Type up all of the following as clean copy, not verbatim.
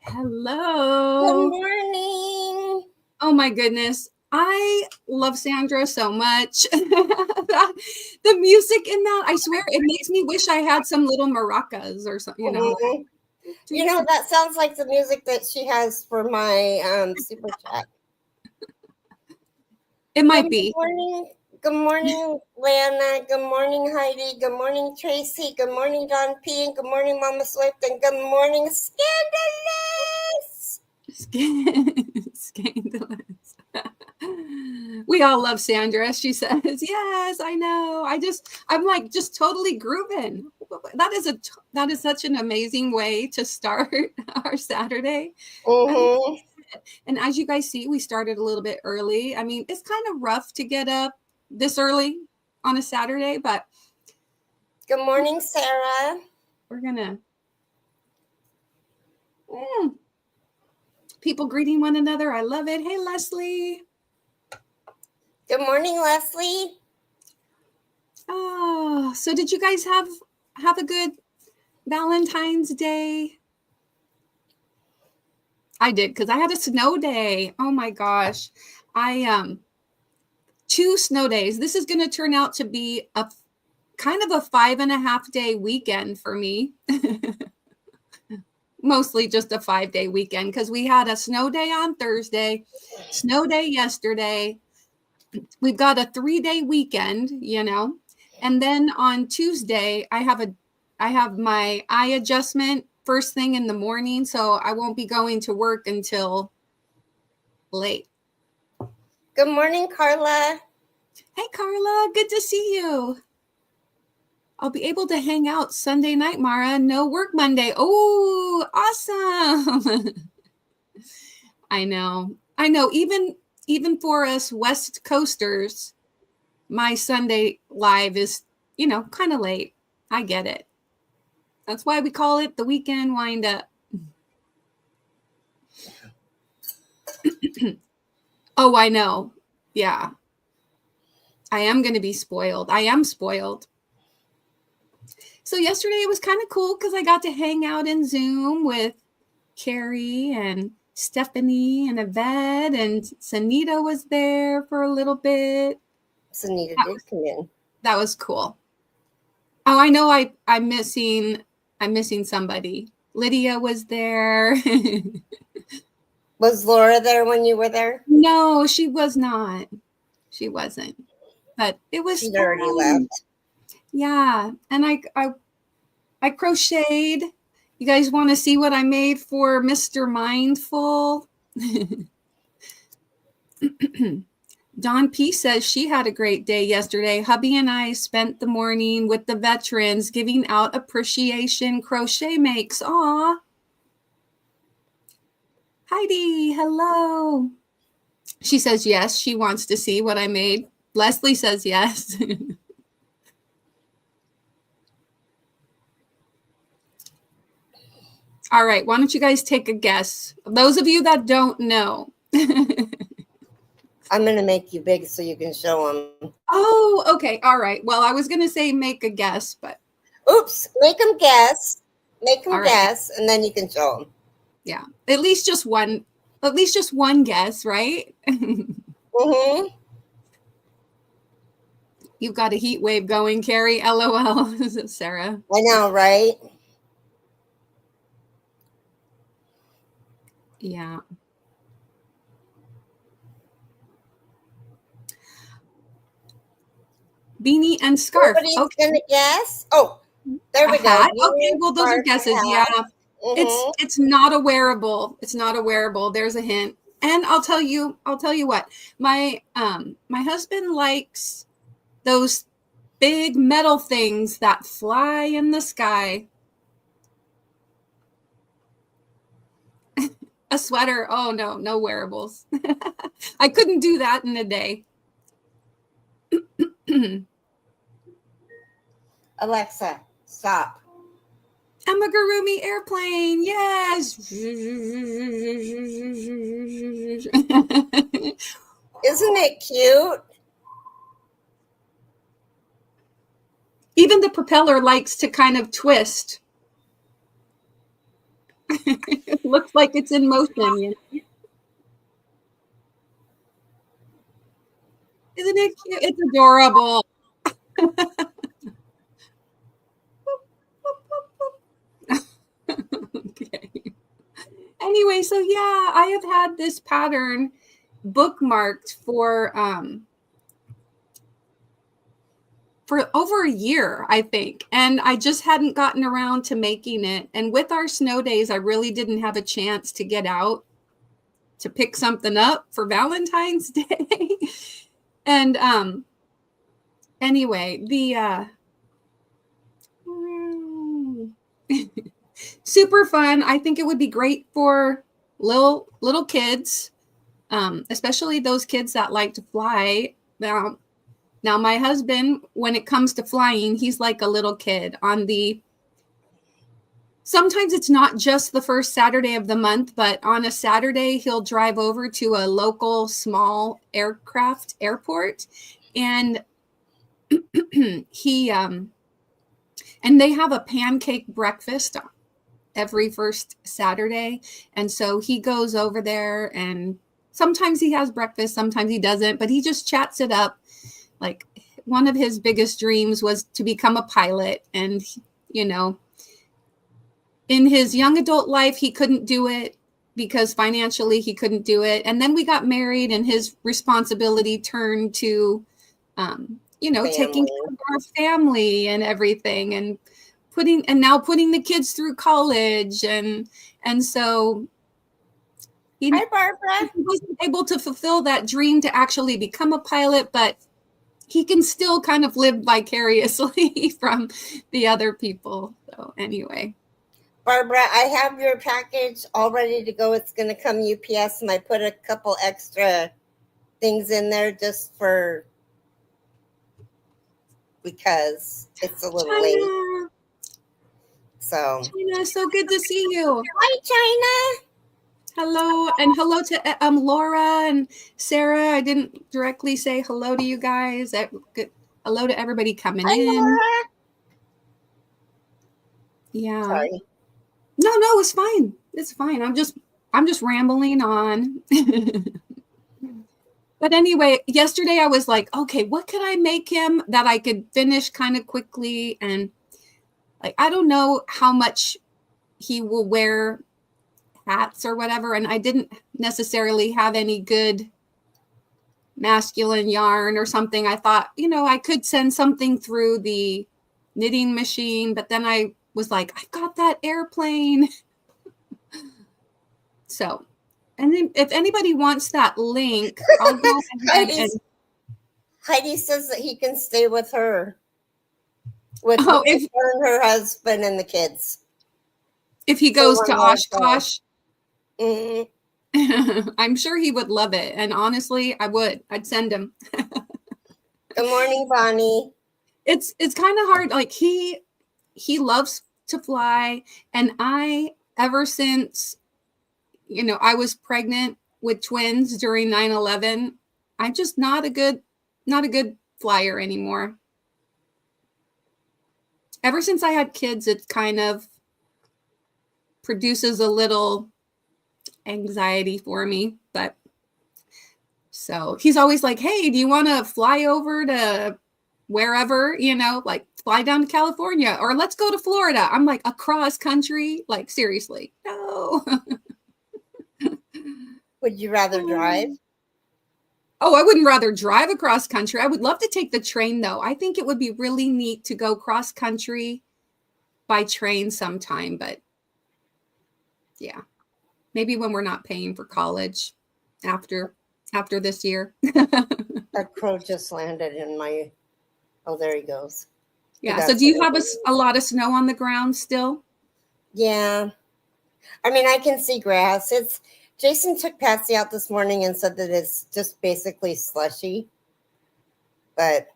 Hello. Good morning. Oh my goodness. I love Sandra so much. The music in that, I swear, it makes me wish I had some little maracas or something, Mm-hmm. That sounds like the music that she has for my super chat. It might be. Good morning, Lana. Good morning, Heidi. Good morning, Tracy. Good morning, Don P. And good morning, Mama Swift. And good morning, Scandalous. Scandalous. We all love Sandra. She says, yes, I know. I'm like just totally grooving. That is such an amazing way to start our Saturday. Mm-hmm. And as you guys see, we started a little bit early. I mean, it's kind of rough to get up this early on a Saturday, but good morning, Sarah. We're gonna people greeting one another. I love it. Hey, Leslie. Good morning, Leslie. Oh, so did you guys have a good Valentine's Day? I did, because I had a snow day. Oh my gosh. I 2 snow days. This is going to turn out to be a kind of a 5.5 day weekend for me. Mostly just a 5-day weekend, because we had a snow day on Thursday, snow day yesterday. We've got a 3-day weekend, and then on Tuesday I have my eye adjustment first thing in the morning, so I won't be going to work until late. Good morning, Carla. Hey, Carla, good to see you. I'll be able to hang out Sunday night, Mara. No work Monday. Oh, awesome. I know. Even for us West Coasters, my Sunday live is, kind of late. I get it. That's why we call it the weekend wind up. Oh, I know. Yeah. I am going to be spoiled. I am spoiled. So yesterday it was kind of cool because I got to hang out in Zoom with Keri and Stephanie and Yvette, and Sanita was there for a little bit. Sanita did come in. That was cool. Oh, I know I'm missing somebody. Lydia was there. Was Laura there when you were there? No, she was not. She wasn't. But it was She'd already left. Yeah. And I crocheted. You guys want to see what I made for Mr. Mindful? Dawn P says she had a great day yesterday. Hubby and I spent the morning with the veterans giving out appreciation crochet makes. Aw. Heidi, hello. She says yes, she wants to see what I made. Leslie says yes. All right, why don't you guys take a guess? Those of you that don't know. I'm going to make you big so you can show them. Oh, okay. All right. Well, I was going to say make a guess, but. Oops. Make them guess. Make them guess, and then you can show them. Yeah. At least just one guess, right? Mm-hmm. You've got a heat wave going, Keri. LOL. Sarah. I know, right? Yeah. Beanie and scarf. Nobody's gonna guess. Oh, there we go. Okay, well, those are guesses. Yeah. Mm-hmm. It's not a wearable. It's not a wearable. There's a hint. And I'll tell you what. My husband likes those big metal things that fly in the sky. A sweater. Oh, no, no wearables. I couldn't do that in a day. Alexa, stop. Amigurumi airplane. Yes. Isn't it cute? Even the propeller likes to kind of twist. It looks like it's in motion. You know? Isn't it cute? It's adorable. Okay. Anyway, so yeah, I have had this pattern bookmarked for over a year, I think. And I just hadn't gotten around to making it. And with our snow days, I really didn't have a chance to get out to pick something up for Valentine's Day. And anyway, the super fun. I think it would be great for little kids, especially those kids that like to fly. Now, my husband, when it comes to flying, he's like a little kid. Sometimes it's not just the first Saturday of the month, but on a Saturday, he'll drive over to a local small aircraft airport, and and they have a pancake breakfast every first Saturday. And so he goes over there, and sometimes he has breakfast, sometimes he doesn't, but he just chats it up. Like, one of his biggest dreams was to become a pilot. And, you know, in his young adult life, he couldn't do it because financially he couldn't do it. And then we got married, and his responsibility turned to, taking care of our family and everything, and now putting the kids through college. And so Hi, Barbara. He wasn't able to fulfill that dream to actually become a pilot, but he can still kind of live vicariously from the other people. So anyway. Barbara, I have your package all ready to go. It's going to come UPS, and I put a couple extra things in there just because it's a little late. So, China, so good to see you. Hi, China. Hello, and hello to Laura and Sarah. I didn't directly say hello to you guys. Hello to everybody coming in. Laura. Yeah. Sorry. No, it's fine. It's fine. I'm just rambling on. But anyway, yesterday I was like, okay, what could I make him that I could finish kind of quickly? And I don't know how much he will wear hats or whatever. And I didn't necessarily have any good masculine yarn or something. I thought, I could send something through the knitting machine, but then I was like, I've got that airplane. So, and then if anybody wants that link, I'll go ahead and Heidi says that he can stay with her. With her and her husband and the kids. If he goes to Oshkosh. Mm-hmm. I'm sure he would love it. And honestly, I'd send him. Good morning, Bonnie. It's kind of hard. Like he loves to fly. And ever since, I was pregnant with twins during 9/11, I'm just not a good flyer anymore. Ever since I had kids, it kind of produces a little anxiety for me. But so he's always like, hey, do you want to fly over to wherever, fly down to California, or let's go to Florida? I'm like, across country? Like, seriously, no. Would you rather drive? Oh, I wouldn't rather drive across country. I would love to take the train, though. I think it would be really neat to go cross country by train sometime. But yeah, maybe when we're not paying for college after this year. A crow just landed in my. Oh, there he goes. Yeah. So do you have a lot of snow on the ground still? Yeah. I mean, I can see grass. Jason took Patsy out this morning and said that it's just basically slushy. But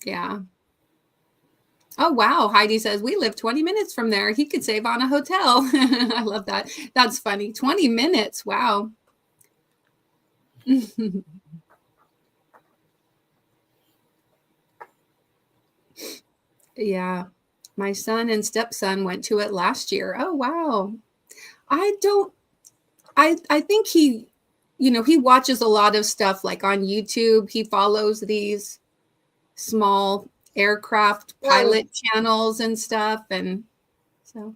yeah. Oh, wow. Heidi says, we live 20 minutes from there. He could save on a hotel. I love that. That's funny. 20 minutes. Wow. Yeah. My son and stepson went to it last year. Oh, wow. I think he watches a lot of stuff like on YouTube. He follows these small aircraft pilot channels and stuff. And so,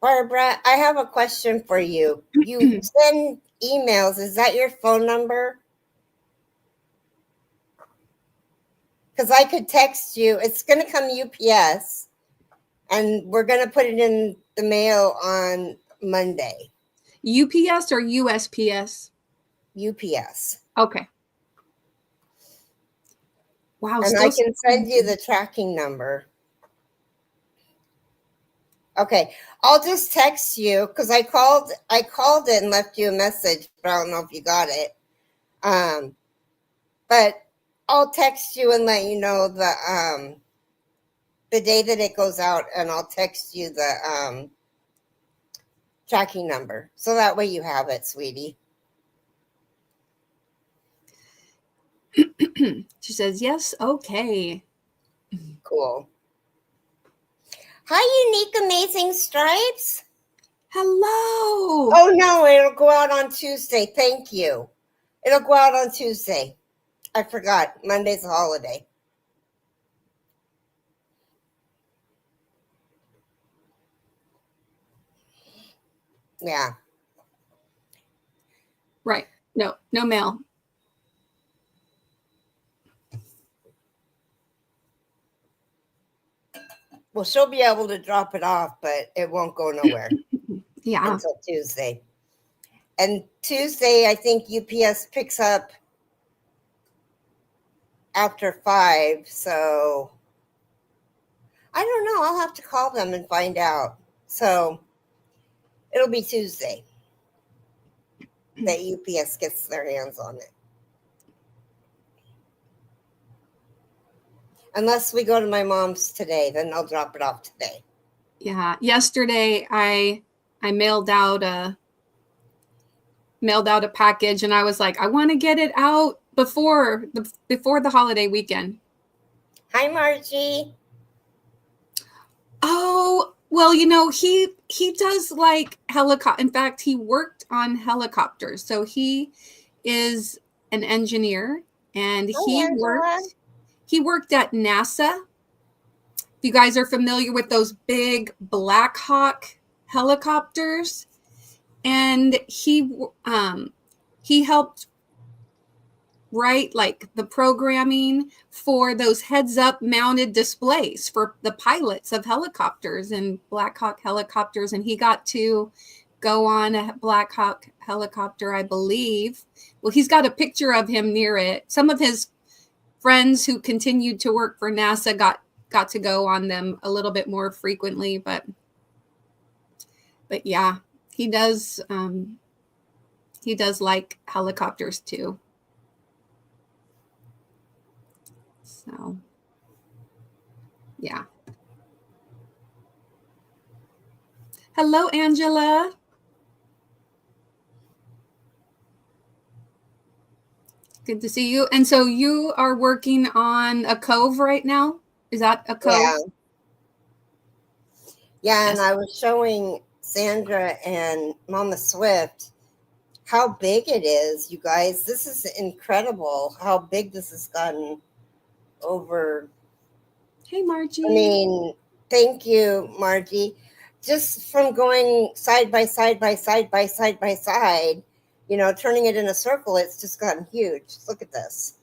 Barbara, I have a question for you. You send emails. Is that your phone number? Because I could text you. It's going to come UPS, and we're going to put it in the mail on Monday. UPS or USPS? UPS. Okay. Wow. And I can send you the tracking number. Okay. I'll just text you because I called it and left you a message, but I don't know if you got it. But I'll text you and let you know the day that it goes out, and I'll text you the tracking number. So that way you have it, sweetie. She says, yes, okay. Cool. Hi, Unique Amazing Stripes. Hello. Oh, no, it'll go out on Tuesday. Thank you. It'll go out on Tuesday. I forgot. Monday's a holiday. Yeah. Right. No mail. Well, she'll be able to drop it off, but it won't go nowhere. Yeah. Until Tuesday. And Tuesday, I think UPS picks up after 5. So I don't know. I'll have to call them and find out. So it'll be Tuesday that UPS gets their hands on it. Unless we go to my mom's today, then I'll drop it off today. Yeah. Yesterday, I mailed out a package, and I was like, I want to get it out before the holiday weekend. Hi, Margie. Oh, well, he does like helicopter. In fact, he worked on helicopters. So he is an engineer, and he worked at NASA. If you guys are familiar with those big Black Hawk helicopters, and he helped write like the programming for those heads-up mounted displays for the pilots of helicopters and Black Hawk helicopters, and he got to go on a Black Hawk helicopter, I believe. Well, he's got a picture of him near it. Some of his friends who continued to work for NASA got to go on them a little bit more frequently, but yeah, he does like helicopters too. So yeah. Hello, Angela. Good to see you. And so you are working on a cove right now? Is that a cove? Yeah. Yeah, and I was showing Sandra and Mama Swift how big it is, you guys. This is incredible how big this has gotten over. Hey, Margie. I mean, thank you, Margie. Just from going side by side by side by side by side, turning it in a circle, it's just gotten huge. Look at this.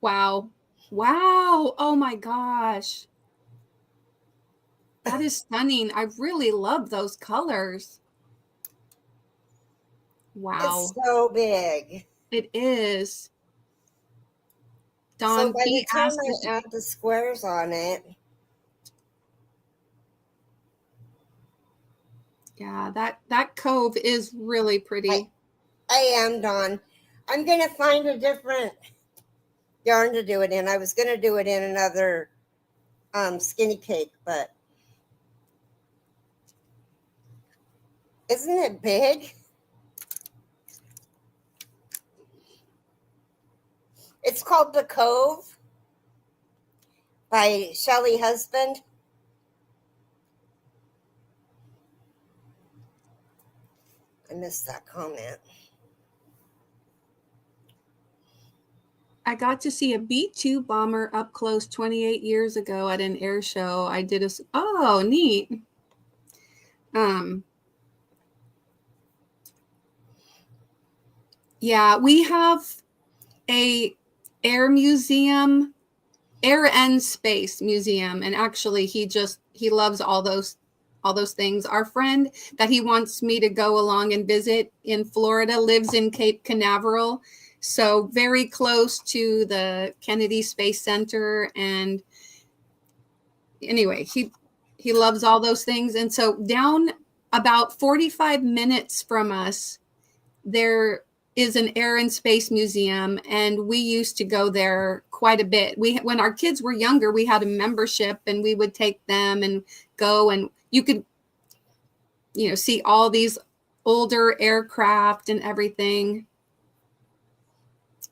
Wow. Wow. Oh my gosh. That is stunning. I really love those colors. Wow. It's so big. It is. So Don, by the time I add the squares on it. Yeah, that cove is really pretty. I am, Dawn. I'm going to find a different yarn to do it in. I was going to do it in another skinny cake, but isn't it big? It's called The Cove by Shelley Husband. I missed that comment. I got to see a B-2 bomber up close 28 years ago at an air show. I did oh, neat. Yeah, we have a air museum, air and space museum, and actually he loves all those things. Our friend that he wants me to go along and visit in Florida lives in Cape Canaveral, so very close to the Kennedy Space Center. And anyway, he loves all those things. And so down about 45 minutes from us, there is an air and space museum, and we used to go there quite a bit. When our kids were younger, we had a membership, and we would take them and go, and you could, see all these older aircraft and everything.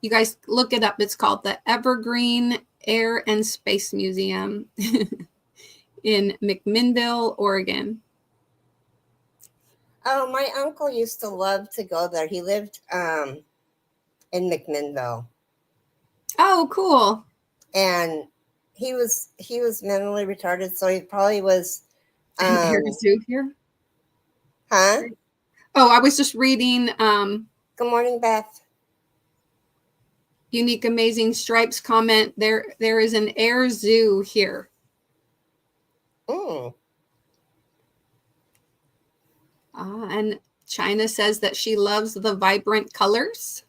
You guys look it up. It's called the Evergreen Air and Space Museum in McMinnville, Oregon. Oh, my uncle used to love to go there. He lived in McMinnville. Oh, cool. And he was mentally retarded, so he probably was Air zoo here. Huh? Oh, I was just reading Good morning, Beth. Unique Amazing Stripes comment. There is an air zoo here. And China says that she loves the vibrant colors.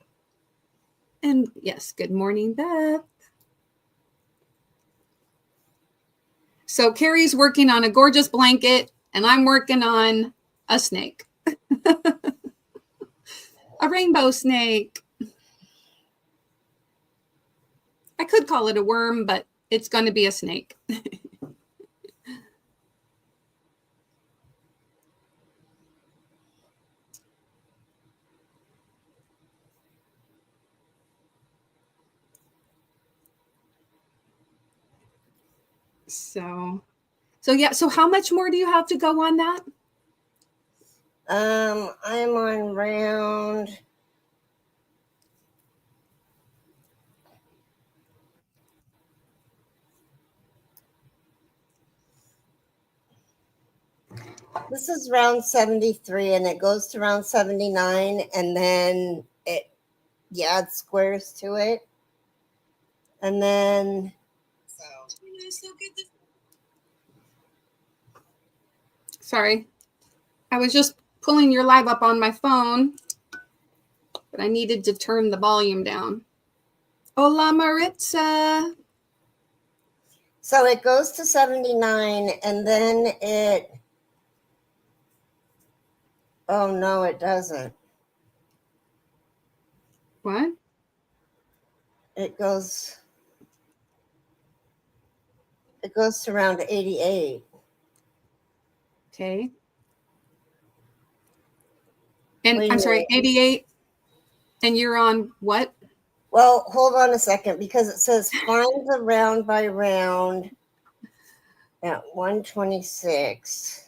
And yes, good morning, Beth. So Keri's working on a gorgeous blanket, and I'm working on a snake. A rainbow snake. I could call it a worm, but it's going to be a snake. So yeah. So how much more do you have to go on that? I'm on round. This is round 73, and it goes to round 79, and then you add squares to it, and then Sorry, I was just pulling your live up on my phone, but I needed to turn the volume down. Hola, Maritza. So it goes to 79, and then oh no, it doesn't. What? It goes to round 88. Okay. And I'm sorry, 88. And you're on what? Well, hold on a second, because it says find the round by round at 126.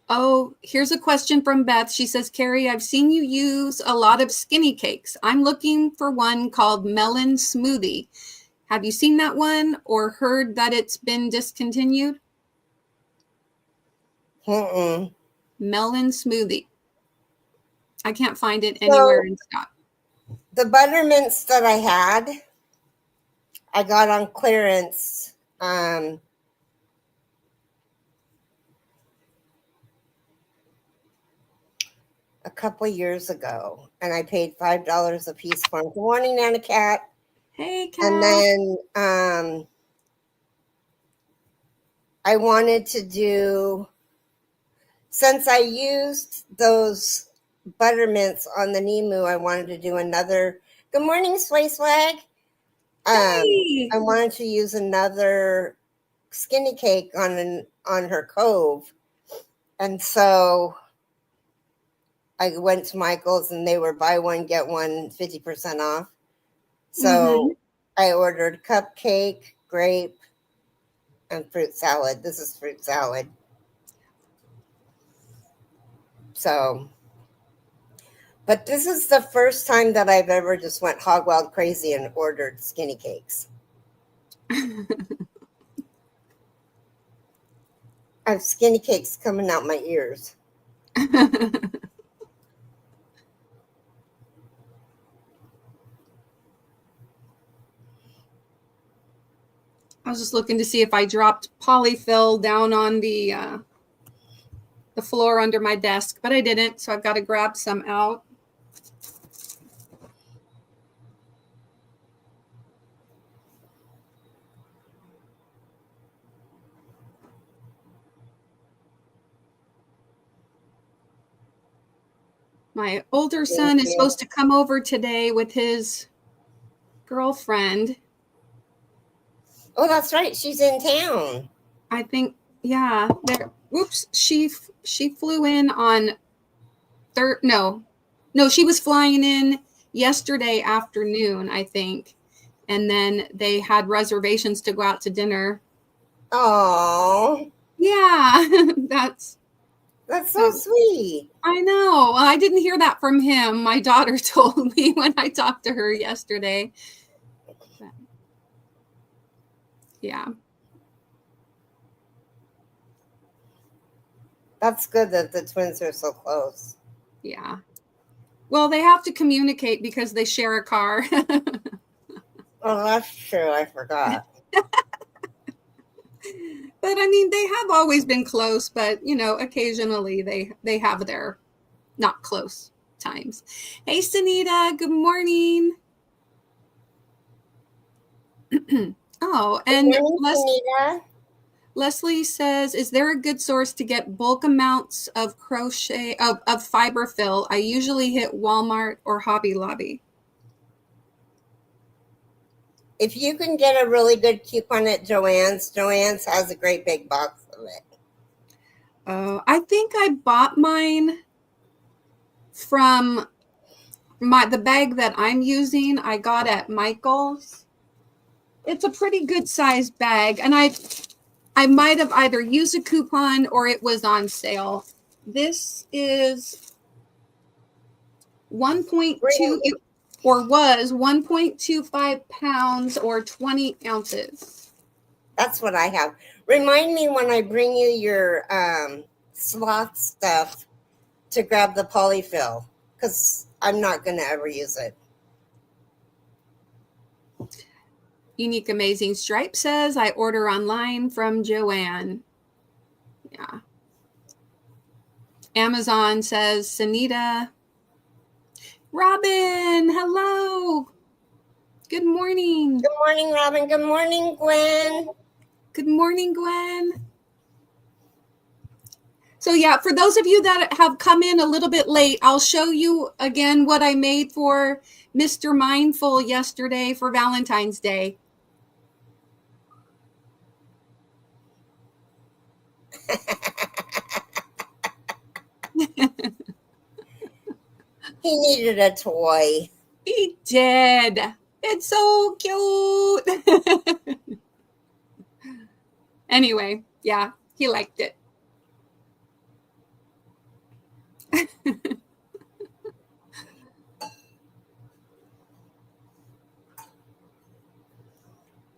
Oh, here's a question from Beth. She says, Keri, I've seen you use a lot of skinny cakes. I'm looking for one called Melon Smoothie. Have you seen that one or heard that it's been discontinued? Mm-mm. Melon Smoothie. I can't find it anywhere in stock. The buttermints that I had, I got on clearance. A couple of years ago, and I paid $5 a piece for them. Good morning, Nana Cat. Hey, Cat. And then I wanted to do, since I used those buttermints on the Nemu, I wanted to do another. Good morning, Sway Swag. Hey. I wanted to use another skinny cake on her cove, and so I went to Michael's and they were buy one get one 50% off. So I ordered cupcake, grape, and fruit salad. This is fruit salad. So, but this is the first time that I've ever just went hog wild crazy and ordered skinny cakes. I have skinny cakes coming out my ears. I was just looking to see if I dropped polyfill down on the floor under my desk, but I didn't, so I've got to grab some out. My older son is supposed to come over today with his girlfriend. Oh, that's right. She's in town. I think, yeah. Whoops. She flew in on no, she was flying in yesterday afternoon, I think. And then they had reservations to go out to dinner. Oh. Yeah, that's so sweet. I know. I didn't hear that from him. My daughter told me when I talked to her yesterday. But, yeah. That's good that the twins are so close. Yeah. Well, they have to communicate because they share a car. Oh, that's true. I forgot. But I mean, they have always been close, but occasionally they have their not close times. Hey, Sunita, good morning. Oh, and Leslie says, is there a good source to get bulk amounts of crochet of fiber fill? I usually hit Walmart or Hobby Lobby. If you can get a really good coupon at Joann's has a great big box of it. I think I bought mine from the bag that I'm using. I got at Michael's. It's a pretty good sized bag, and I might have either used a coupon or it was on sale. This is 1.2 or was 1.25 pounds or 20 ounces. That's what I have. Remind me when I bring you your sloth stuff to grab the polyfill, because I'm not going to ever use it. Unique Amazing Stripe says, I order online from Joanne. Yeah. Amazon says, Sunita. Robin, hello. Good morning. Good morning, Robin. Good morning, Gwen. Good morning, Gwen. So yeah, for those of you that have come in a little bit late, I'll show you again what I made for Mr. Mindful yesterday for Valentine's Day. He needed a toy. He did. It's so cute. Anyway, yeah, he liked it.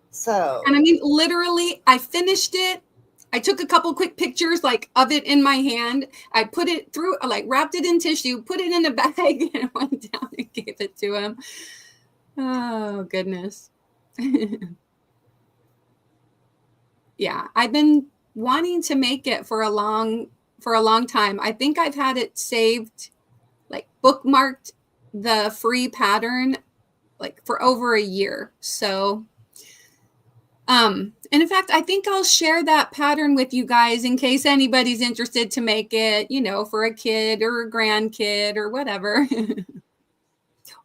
So, and I mean, literally, I finished it. I took a couple quick pictures of it in my hand. I put it through, wrapped it in tissue, put it in a bag, and went down and gave it to him. Oh, goodness. Yeah, I've been wanting to make it for a long time. I think I've had it saved, bookmarked the free pattern, for over a year. So And in fact, I think I'll share that pattern with you guys in case anybody's interested to make it, for a kid or a grandkid or whatever.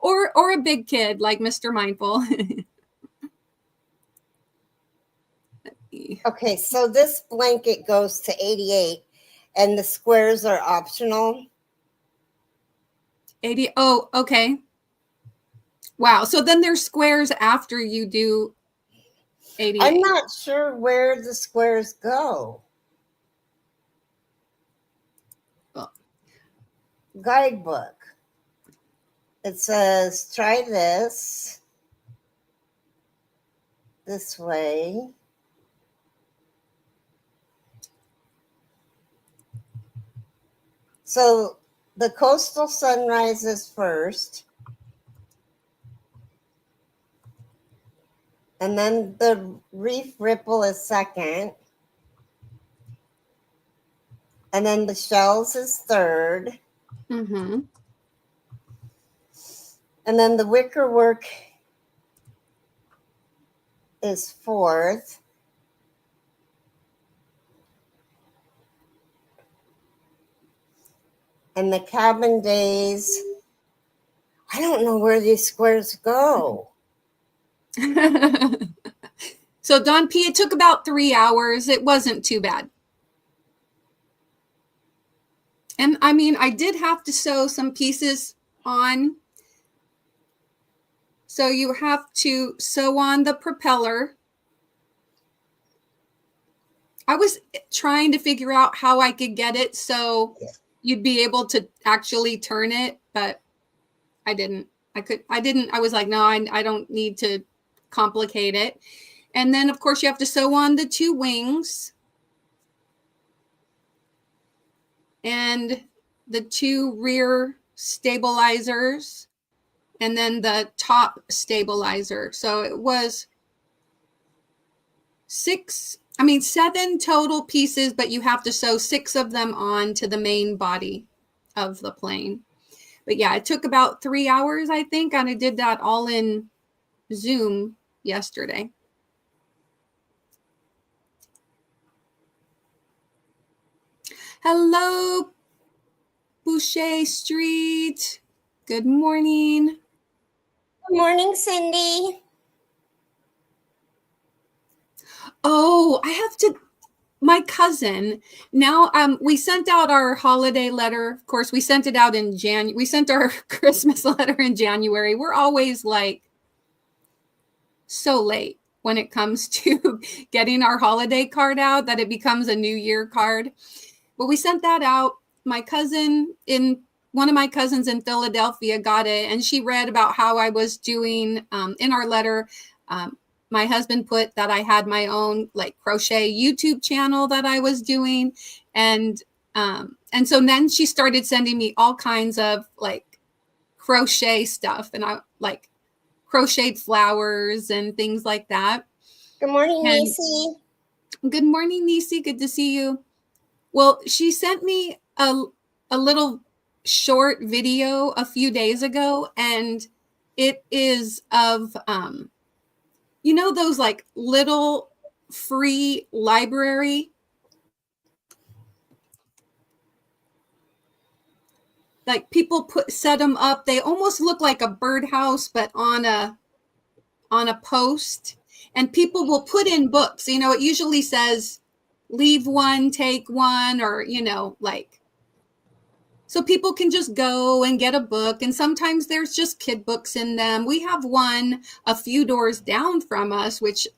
or a big kid like Mr. Mindful. Okay, so this blanket goes to 88 and the squares are optional. 80. Oh, okay. Wow. So then there's squares after you do 88. I'm not sure where the squares go. Oh. Guidebook. It says, try this way. So the coastal sunrise is first. And then the reef ripple is second. And then the shells is third. Mm-hmm. And then the wicker work is fourth. And the cabin days, I don't know where these squares go. So Don P, it took about 3 hours. It wasn't too bad. And I mean, I did have to sew some pieces on. So you have to sew on the propeller. I was trying to figure out how I could get it so you'd be able to actually turn it, but I didn't. I was like, no, I don't need to complicate it. And then, of course, you have to sew on the 2 wings and the 2 rear stabilizers and then the top stabilizer. So it was 7 total pieces, but you have to sew 6 of them on to the main body of the plane. But yeah, it took about 3 hours, I think, and I did that all in Zoom yesterday. Hello, Boucher Street. Good morning. Good morning, Cindy. Oh, I have to. My cousin. Now, we sent out our holiday letter. Of course, we sent it out in January. We sent our Christmas letter in January. We're always like so late when it comes to getting our holiday card out that it becomes a New Year card. But we sent that out. One of my cousins in Philadelphia got it, and she read about how I was doing in our letter. My husband put that I had my own like crochet YouTube channel that I was doing. And so then she started sending me all kinds of like crochet stuff, and I like crocheted flowers and things like that. Good morning, Nisi. Good morning, Nisi. Good to see you. Well, she sent me a little short video a few days ago, and it is of those like little free library, like people set them up. They almost look like a birdhouse, but on a post, and people will put in books. It usually says leave one, take one, or so people can just go and get a book. And sometimes there's just kid books in them. We have one a few doors down from us, which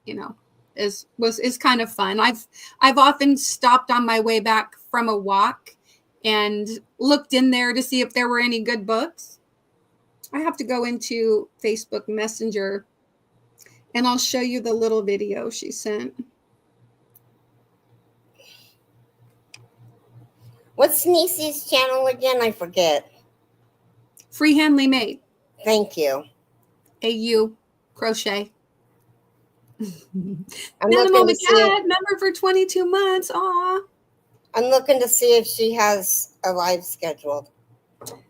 is kind of fun. I've often stopped on my way back from a walk and looked in there to see if there were any good books. I have to go into Facebook Messenger and I'll show you the little video she sent. What's Nisi's channel again? I forget. Freehandly Made. Thank you. AU crochet. Member for 22 months. Aw. I'm looking to see if she has a live scheduled.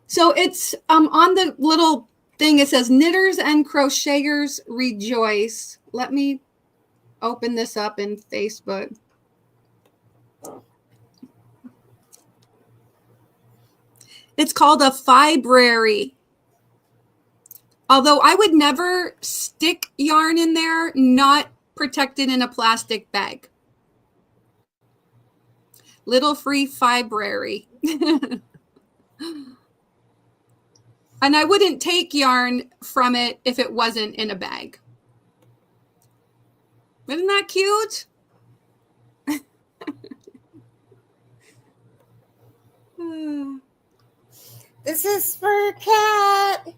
So it's on the little thing. It says knitters and crocheters rejoice. Let me open this up in Facebook. It's called a fibrary. Although I would never stick yarn in there, not protected in a plastic bag. Little free fibrary. And I wouldn't take yarn from it if it wasn't in a bag. Isn't that cute? This is for Cat.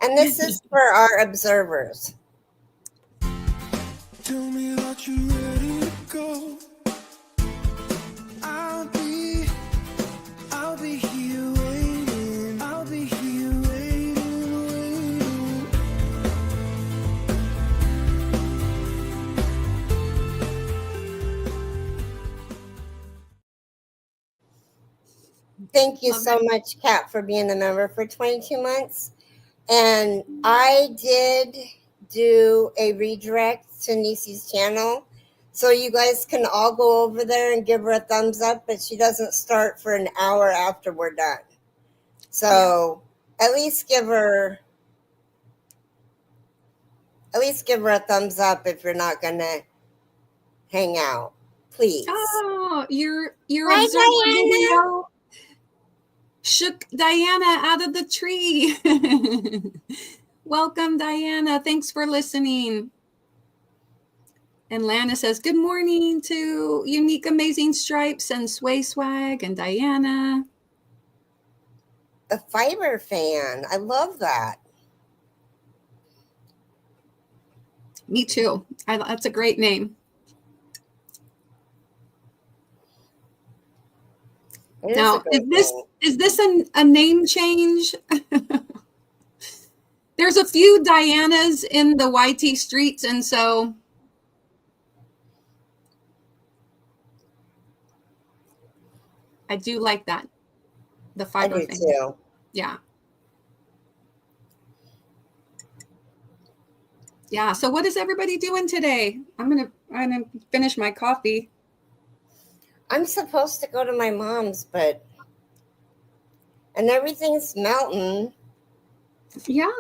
And this is for our observers. Tell me that you're ready to go. I'll be here waiting. I'll be here waiting. Thank you so much, Kat, for being a member for 22 months. And I did do a redirect to Nisi's channel. So you guys can all go over there and give her a thumbs up, but she doesn't start for an hour after we're done. So at least give her a thumbs up if you're not gonna hang out. Please. Oh, your Hi, observer Diana. video shook Diana out of the tree. Welcome, Diana. Thanks for listening. And Lana says, good morning to Unique Amazing Stripes and Sway Swag and Diana. A fiber fan. I love that. Me too. That's a great name. Now, is this a name change? There's a few Dianas in the YT streets, and so I do like that. The fiber I do too. Yeah. Yeah. So what is everybody doing today? I'm gonna finish my coffee. I'm supposed to go to my mom's, and everything's melting. Yeah.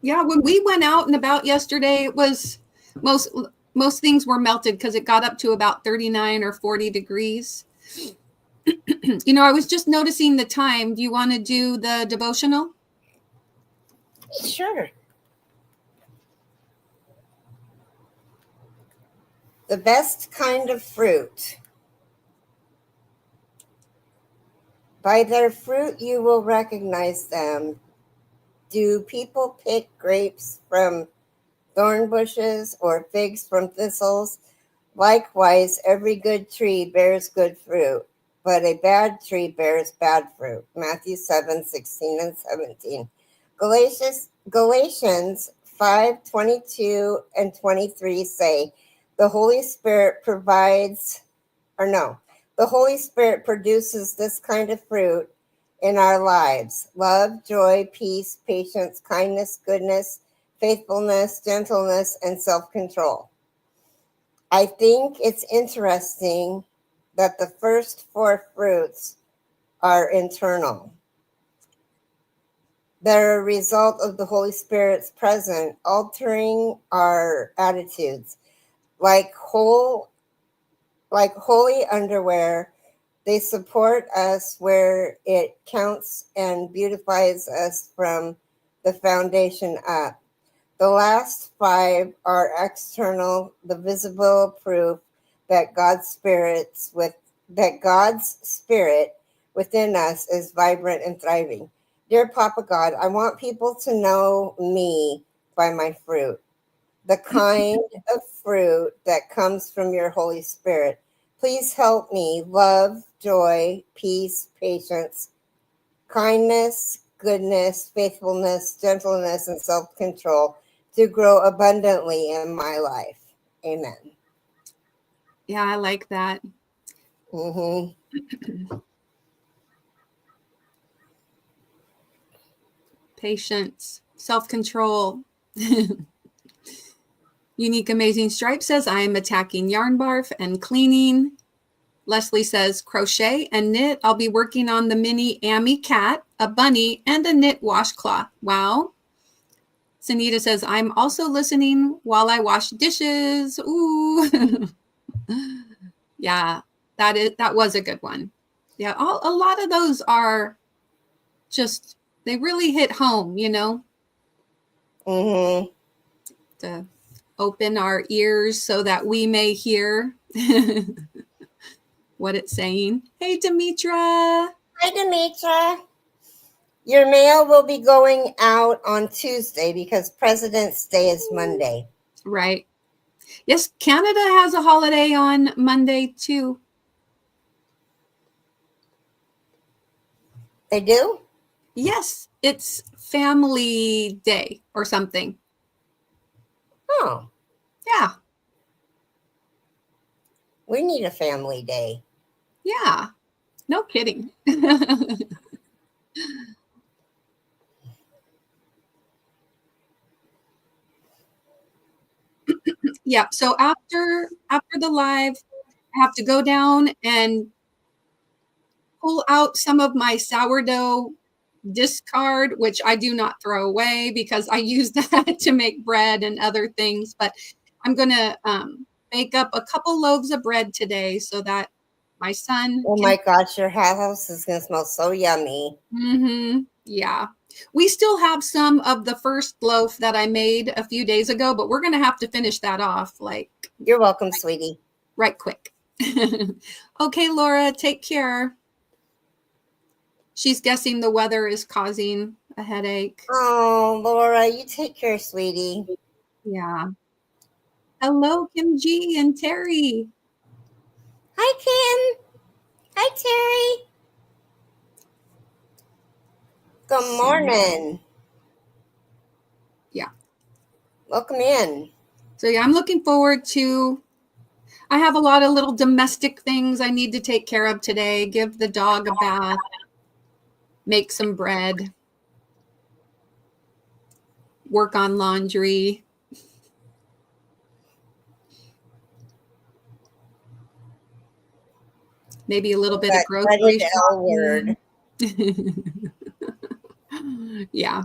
Yeah. When we went out and about yesterday, it was most things were melted because it got up to about 39 or 40 degrees. You know, I was just noticing the time. Do you want to do the devotional? Sure. The best kind of fruit. By their fruit you will recognize them. Do people pick grapes from thorn bushes or figs from thistles? Likewise, every good tree bears good fruit, but a bad tree bears bad fruit. Matthew 7:16 and 17. Galatians 5:22 and 23 say, the Holy Spirit produces this kind of fruit in our lives: love, joy, peace, patience, kindness, goodness, faithfulness, gentleness, and self-control. I think it's interesting that the first four fruits are internal. They're a result of the Holy Spirit's presence, altering our attitudes. Like holy underwear, they support us where it counts and beautifies us from the foundation up. The last five are external, the visible proof that God's Spirit within us is vibrant and thriving. Dear Papa God, I want people to know me by my fruit, the kind of fruit that comes from your Holy Spirit. Please help me love, joy, peace, patience, kindness, goodness, faithfulness, gentleness, and self-control to grow abundantly in my life. Amen. Yeah, I like that. Patience, self-control. Unique Amazing Stripe says, I am attacking yarn barf and cleaning. Leslie says, crochet and knit. I'll be working on the mini Amy cat, a bunny, and a knit washcloth. Wow. Sunita says, I'm also listening while I wash dishes. Ooh. Yeah, that was a good one. Yeah, a lot of those are just, they really hit home, you know? To open our ears so that we may hear what it's saying. Hey, Demetra. Hi, Demetra. Your mail will be going out on Tuesday because President's Day is Monday. Right. Yes, Canada has a holiday on Monday too. They do? Yes, it's Family Day or something. Oh. Yeah. We need a family day. Yeah. No kidding. Yeah. So after the live, I have to go down and pull out some of my sourdough discard, which I do not throw away because I use that to make bread and other things. But I'm going to bake up a couple loaves of bread today so that my son Oh can. my gosh, your house is going to smell so yummy. Yeah. We still have some of the first loaf that I made a few days ago, but we're going to have to finish that off. Like, you're welcome, sweetie. Right quick. Okay, Laura, take care. She's guessing the weather is causing a headache. Oh, Laura, you take care, sweetie. Yeah. Hello, Kim G and Terry. Hi, Kim. Hi, Terry. Good morning. Yeah. Welcome in. So yeah, I'm looking forward to, I have a lot of little domestic things I need to take care of today. Give the dog a bath, make some bread, work on laundry. Maybe a little bit of grocery shopping. Yeah.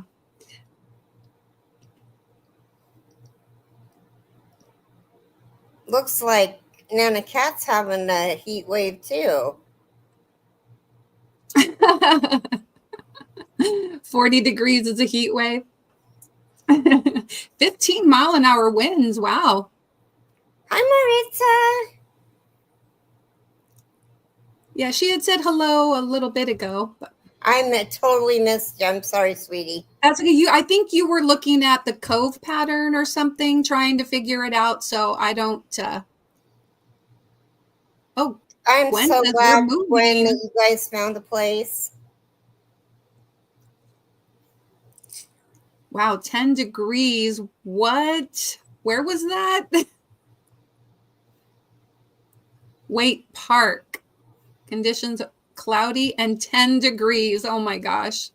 Looks like Nana Cat's having a heat wave too. 40 degrees is a heat wave. 15-mile-an-hour winds. Wow. Hi, Maritza. Yeah, she had said hello a little bit ago. But I totally missed you. I'm sorry, sweetie. that's okay. I think you were looking at the cove pattern or something, trying to figure it out. So I don't. Oh, I'm Gwen so says glad, we're moving. Gwen, that you guys found a place. Wow, 10 degrees. What? Where was that? Wait, Park. Conditions cloudy and 10 degrees. Oh my gosh.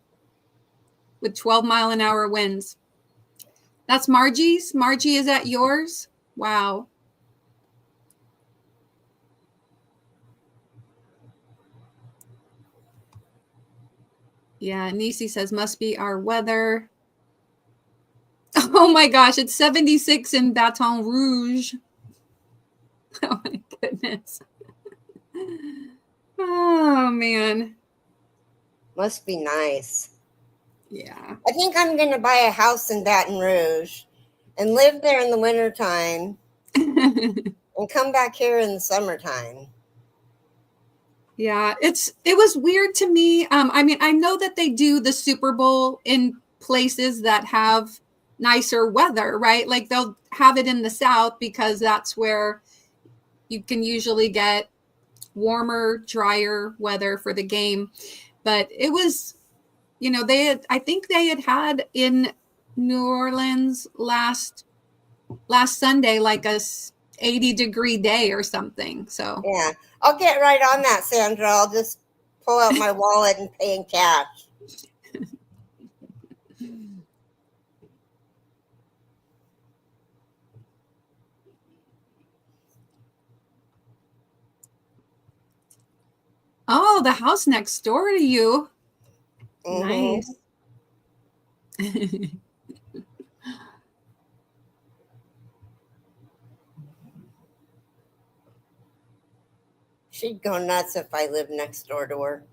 With 12-mile-an-hour winds. That's Margie's. Margie, is that yours? Wow. Yeah, Nisi says, must be our weather. Oh my gosh, it's 76 in Baton Rouge. Oh my goodness. Oh man. Must be nice. Yeah. I think I'm going to buy a house in Baton Rouge and live there in the wintertime and come back here in the summertime. Yeah, it was weird to me. I mean, I know that they do the Super Bowl in places that have nicer weather, right? Like they'll have it in the South because that's where you can usually get warmer, drier weather for the game. But it was, I think they had in New Orleans last Sunday, like a 80-degree day or something. So Yeah. I'll get right on that, Sandra. I'll just pull out my wallet and pay in cash. oh, the house next door to you. Mm-hmm. Nice. She'd go nuts if I lived next door to her.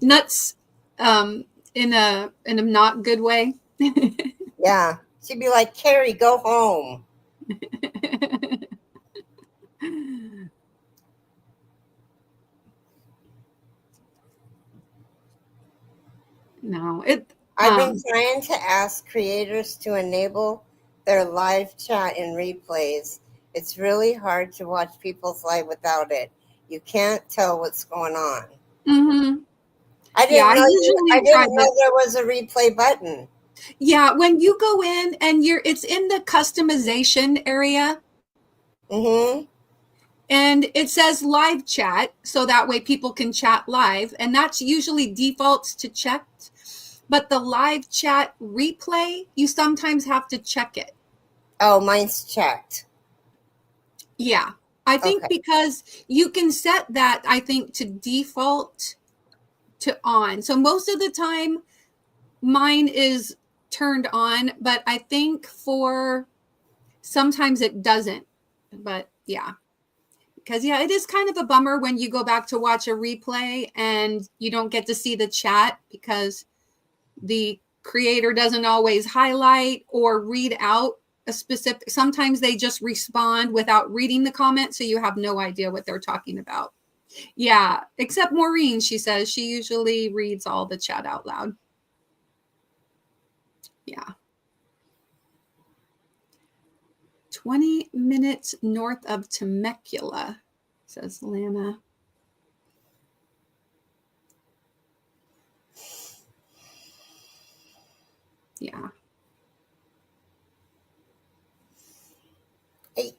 Nuts, in a not good way. Yeah. She'd be like, Keri, go home. No, it. I've been trying to ask creators to enable their live chat in replays. It's really hard to watch people's live without it. You can't tell what's going on. Mm-hmm. I Yeah, didn't know usually I try didn't know there was a replay button. Yeah, when you go in and it's in the customization area. Mm-hmm. And it says live chat, so that way people can chat live. And that's usually defaults to checked. But the live chat replay, you sometimes have to check it. Oh, mine's checked. Yeah. I think Okay. because you can set that, I think, to default to on. So most of the time, mine is turned on, but I think for sometimes it doesn't. But yeah. Because yeah, it is kind of a bummer when you go back to watch a replay and you don't get to see the chat because the creator doesn't always highlight or read out a specific. Sometimes they just respond without reading the comment, so you have no idea what they're talking about. Yeah, except Maureen, she says she usually reads all the chat out loud. Yeah. 20 minutes north of Temecula, says Lana. Yeah.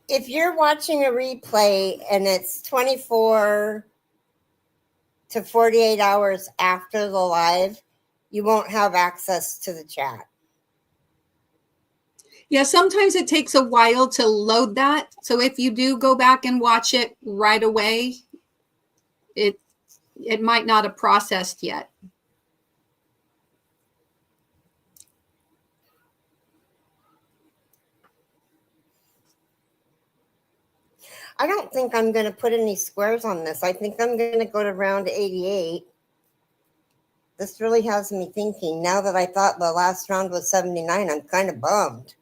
If you're watching a replay and it's 24 to 48 hours after the live, you won't have access to the chat. Yeah, sometimes it takes a while to load that. So if you do go back and watch it right away, it might not have processed yet. I don't think I'm going to put any squares on this. I think I'm going to go to round 88. This really has me thinking. Now that I thought the last round was 79, I'm kind of bummed.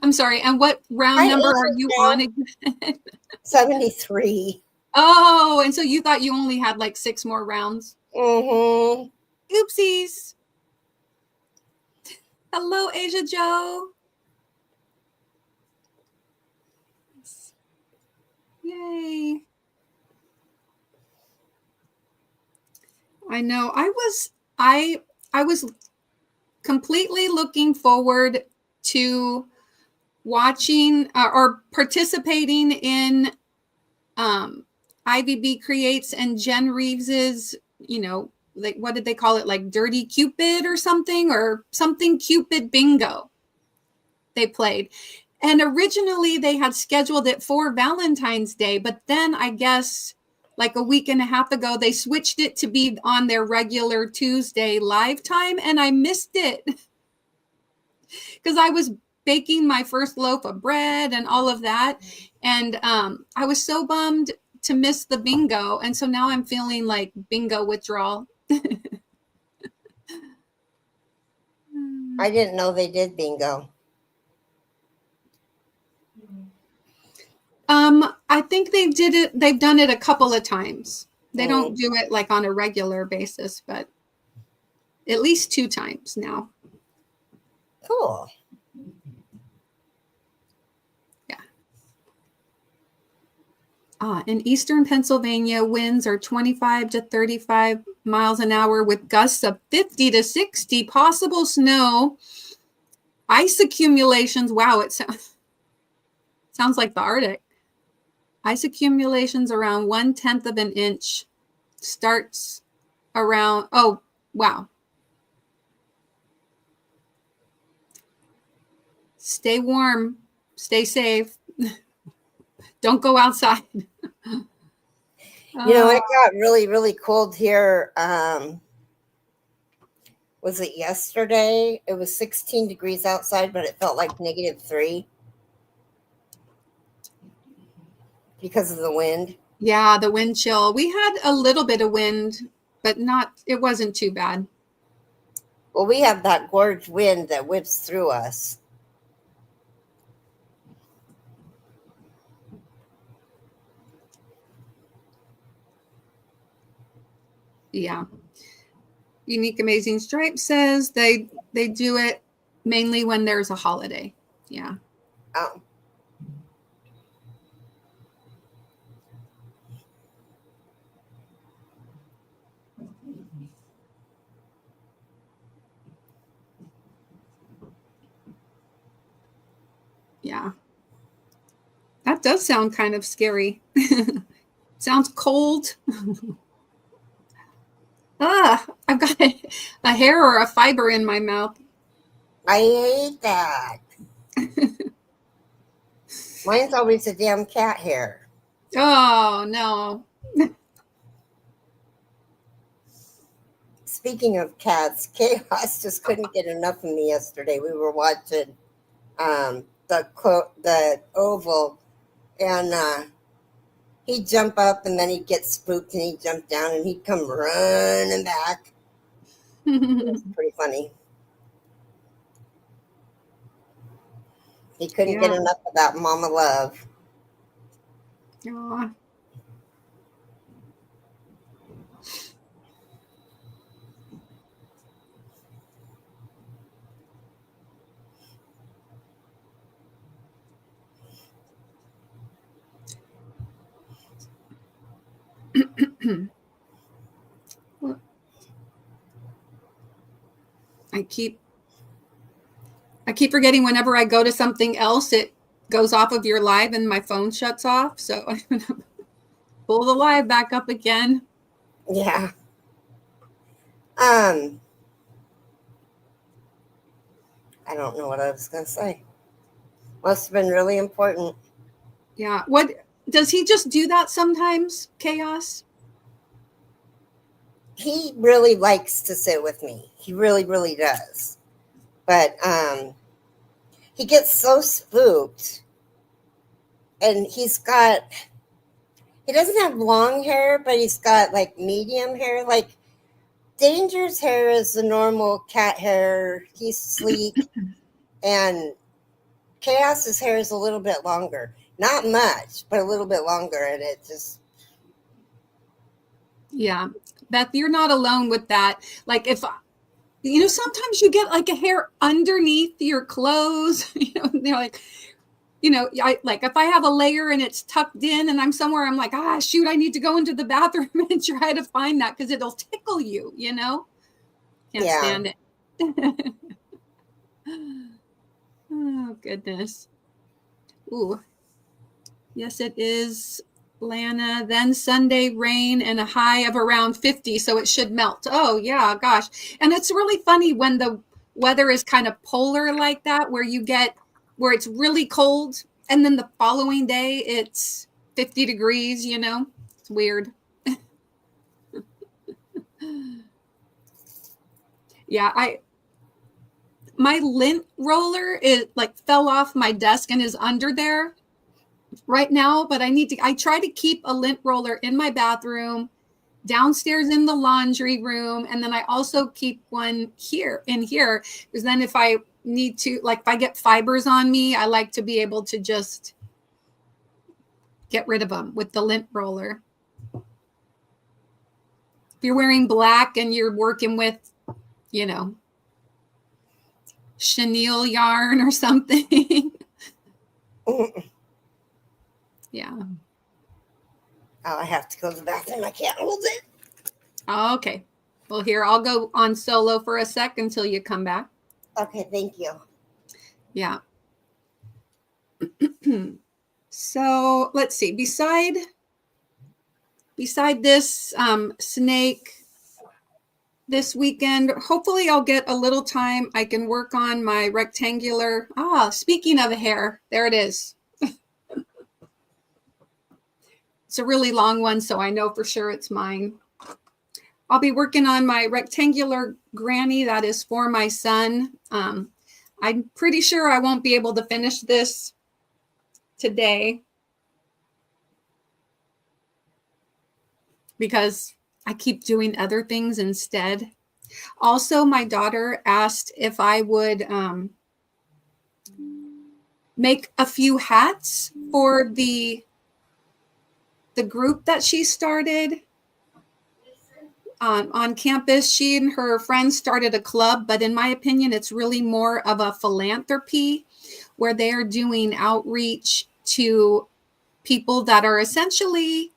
I'm sorry. And what round number are you on again? 73. Oh, and so you thought you only had like 6 more rounds? Mm-hmm. Oopsies. Hello, Asia Joe. Yay. I know. I was completely looking forward to watching or participating in IVB Creates and Jen Reeves's, like, what did they call it? Like Dirty Cupid or something Cupid bingo they played. And originally they had scheduled it for Valentine's Day, but then I guess like a week and a half ago, they switched it to be on their regular Tuesday live time. And I missed it because I was baking my first loaf of bread and all of that. And I was so bummed to miss the bingo. And so now I'm feeling like bingo withdrawal. I didn't know they did bingo. I think they did it. They've done it a couple of times. They don't do it like on a regular basis, but at least 2 times now. Cool. Yeah. In eastern Pennsylvania, winds are 25 to 35 miles an hour with gusts of 50 to 60, possible snow, ice accumulations. Wow, it sounds like the Arctic. Ice accumulations around 1/10 of an inch. Starts around, oh, wow. Stay warm, stay safe. Don't go outside. You know, it got really, really cold here. Was it yesterday? It was 16 degrees outside, but it felt like -3 because of the wind. Yeah, the wind chill. We had a little bit of wind, but it wasn't too bad. Well, we have that gorge wind that whips through us. Yeah. Unique Amazing Stripe says they do it mainly when there's a holiday. Yeah. Oh. Yeah. That does sound kind of scary. Sounds cold. I've got a hair or a fiber in my mouth. I hate that. Mine's always a damn cat hair. Oh, no. Speaking of cats, Chaos just couldn't get enough of me yesterday. We were watching the Oval, and he'd jump up and then he'd get spooked and he'd jump down and he'd come running back. It was pretty funny. He couldn't get enough of that mama love. Aw. I keep forgetting whenever I go to something else, it goes off of your live and my phone shuts off. So I'm going to pull the live back up again. Yeah. I don't know what I was going to say. Must have been really important. Yeah. What does he just do that sometimes, Chaos? He really likes to sit with me. He really, really does. But he gets so spooked. And he doesn't have long hair, but he's got like medium hair. Like Danger's hair is the normal cat hair. He's sleek. And Chaos's hair is a little bit longer. Not much, but a little bit longer. And it just... Yeah. Beth, you're not alone with that. Like sometimes you get like a hair underneath your clothes, they're like, if I have a layer and it's tucked in and I'm somewhere, I'm like, shoot, I need to go into the bathroom and try to find that because it'll tickle you, Can't stand it. Oh, goodness. Ooh. Yes, it is, Lana. Then Sunday, rain and a high of around 50, so it should melt. Oh, yeah, gosh. And it's really funny when the weather is kind of polar like that, where it's really cold, and then the following day it's 50 degrees, It's weird. Yeah, my lint roller fell off my desk and is under there right now, but I try to keep a lint roller in my bathroom, downstairs in the laundry room, and then I also keep one here, because then if I need to, if I get fibers on me, I like to be able to just get rid of them with the lint roller. If you're wearing black and you're working with, chenille yarn or something. Yeah. Oh, I have to go to the bathroom. I can't hold it. Okay. Well, here, I'll go on solo for a sec until you come back. Okay, thank you. Yeah. So let's see. Beside this snake this weekend, hopefully I'll get a little time. I can work on my rectangular. Speaking of hair, there it is. It's a really long one, so I know for sure it's mine. I'll be working on my rectangular granny that is for my son. I'm pretty sure I won't be able to finish this today because I keep doing other things instead. Also, my daughter asked if I would make a few hats for the group that she started on campus. She and her friends started a club, but in my opinion, it's really more of a philanthropy where they're doing outreach to people that are essentially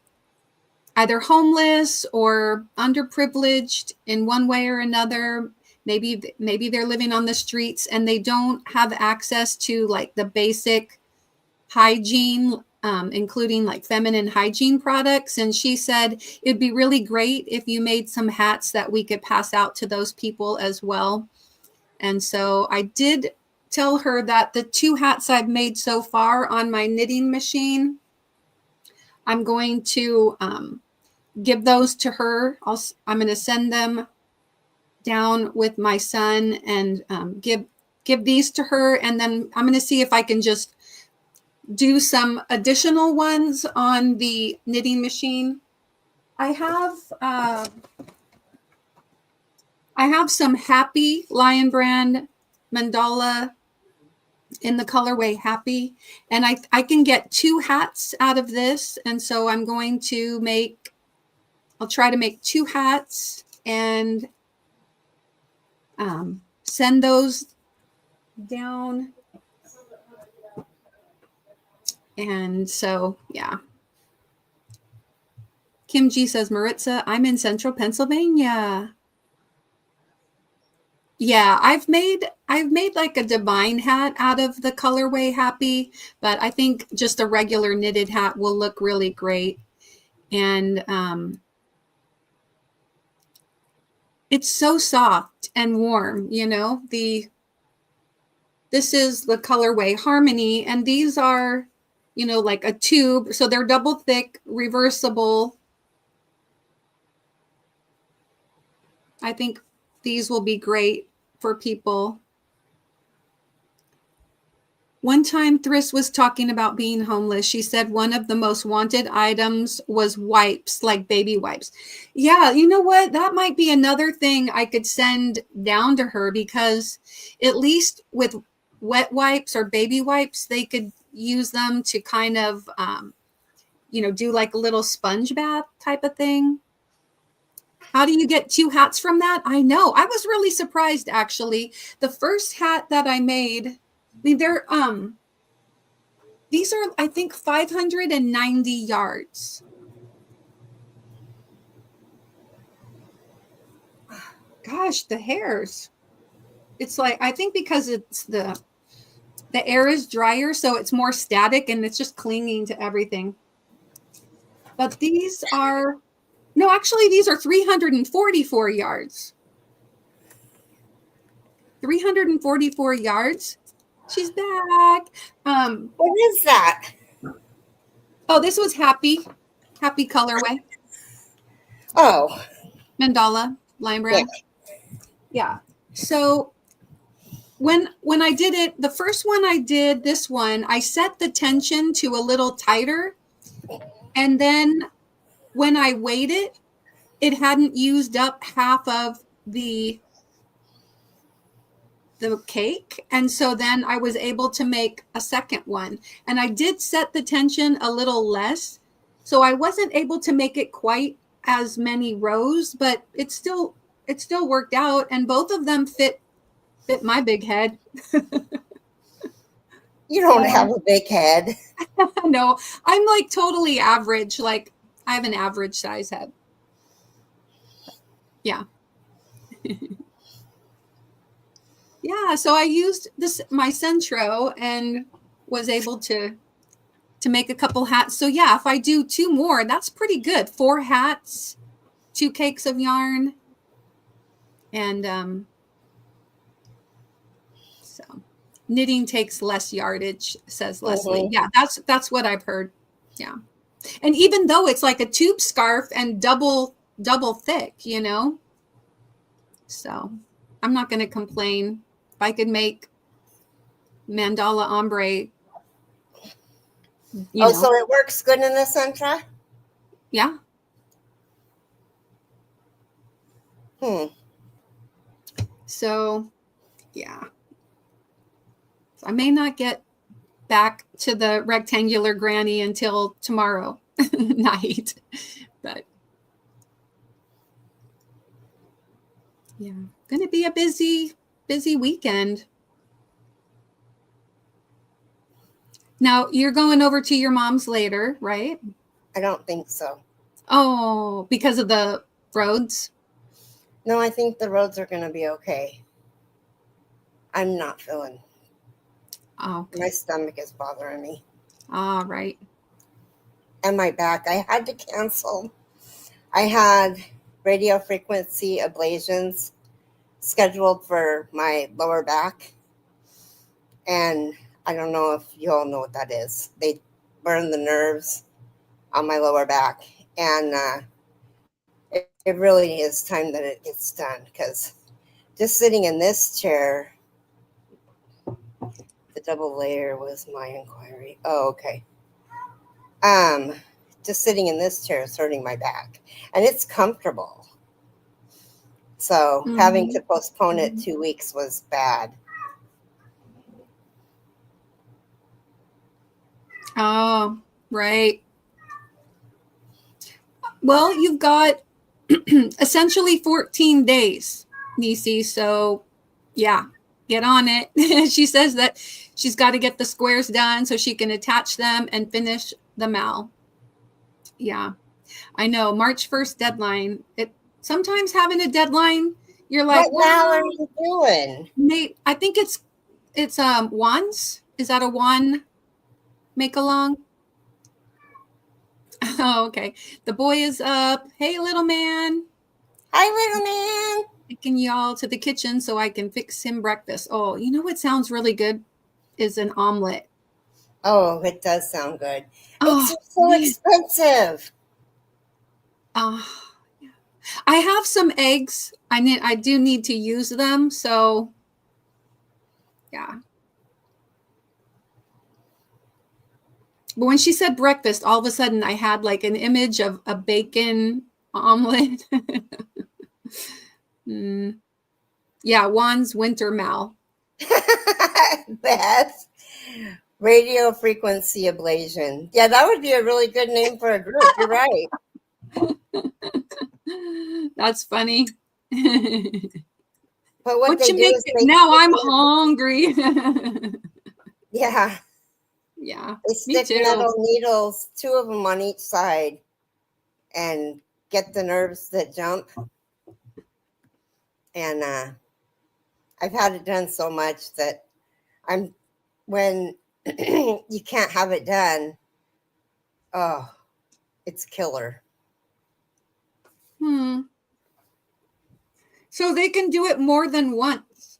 either homeless or underprivileged in one way or another. Maybe they're living on the streets and they don't have access to like the basic hygiene, including like feminine hygiene products. And she said it'd be really great if you made some hats that we could pass out to those people as well. And so I did tell her that the 2 hats I've made so far on my knitting machine, I'm going to give those to her. I'm going to send them down with my son and give these to her. And then I'm going to see if I can just do some additional ones on the knitting machine. I have some Happy Lion Brand mandala in the colorway Happy, and I can get 2 hats out of this. And so I'm going to I'll try to make 2 hats and send those down. And so, yeah. Kim G says, Maritza, I'm in central Pennsylvania. Yeah, I've made like a divine hat out of the colorway Happy, but I think just a regular knitted hat will look really great. And it's so soft and warm, you know. This is the colorway Harmony, and these are, you know, like a tube, so they're double thick, reversible. I think these will be great for people. One time Thris was talking about being homeless. She said one of the most wanted items was wipes, like baby wipes. Yeah, you know what? That might be another thing I could send down to her, because at least with wet wipes or baby wipes, they could use them to kind of, you know, do like a little sponge bath type of thing. How do you get 2 hats from that? I know. I was really surprised, actually. The first hat that I made, I mean, these are, I think, 590 yards. Gosh, the hairs. It's like, I think because it's the air is drier, so it's more static and it's just clinging to everything. But these are, no, actually, these are 344 yards. 344 yards. She's back. What is that? Oh, this was Happy colorway. Oh, Mandala, Lion Brand. Yeah. So when I did it, the first one I did, this one, I set the tension to a little tighter. And then when I weighed it, it hadn't used up half of the cake. And so then I was able to make a second one. And I did set the tension a little less. So I wasn't able to make it quite as many rows, but it still worked out. And both of them fit my big head. You don't have a big head. No, I'm like totally average. Like I have an average size head. Yeah. Yeah, so I used my Centro and was able to make a couple hats. So yeah, if I do 2 more, that's pretty good. 4 hats, 2 cakes of yarn, and so knitting takes less yardage, says Leslie. Mm-hmm. Yeah, that's what I've heard. Yeah, and even though it's like a tube scarf and double thick, so I'm not going to complain. If I could make mandala ombre, So it works good in the Sentra? yeah. So yeah, so I may not get back to the rectangular granny until tomorrow night, but yeah, gonna be a busy weekend. Now you're going over to your mom's later, right? I don't think so. Oh, because of the roads? No, I think the roads are going to be okay. I'm not feeling. Oh, okay. My stomach is bothering me. Ah, right. And my back. I had to cancel. I had radio frequency ablations scheduled for my lower back. And I don't know if you all know what that is. They burn the nerves on my lower back. And it really is time that it gets done, because just sitting in this chair, the double layer was my inquiry. Oh, okay. Just sitting in this chair is hurting my back, and it's comfortable. So having to postpone it 2 weeks was bad. Oh, right. Well, you've got essentially 14 days, Nisi. So yeah, get on it. She says that she's got to get the squares done so she can attach them and finish the mal. Yeah, I know. March 1st deadline. It sometimes having a deadline, you're like, What mal are you doing? Nate, I think it's wands. Is that a one make along? Oh, okay. The boy is up. Hey, little man. Hi, little man. Taking y'all to the kitchen so I can fix him breakfast. Oh, you know what sounds really good is an omelet. Oh, it does sound good. Oh, It's so expensive. I have some eggs. I do need to use them. So, yeah. But when she said breakfast, all of a sudden I had like an image of a bacon omelet. Yeah, Juan's winter mal. Beth, radio frequency ablation. Yeah, that would be a really good name for a group. You're right. That's funny. But what they you do make is now I'm hungry. Yeah. Yeah. They stick metal needles, 2 of them on each side, and get the nerves that jump. And I've had it done so much that when you can't have it done, oh, it's killer. So they can do it more than once.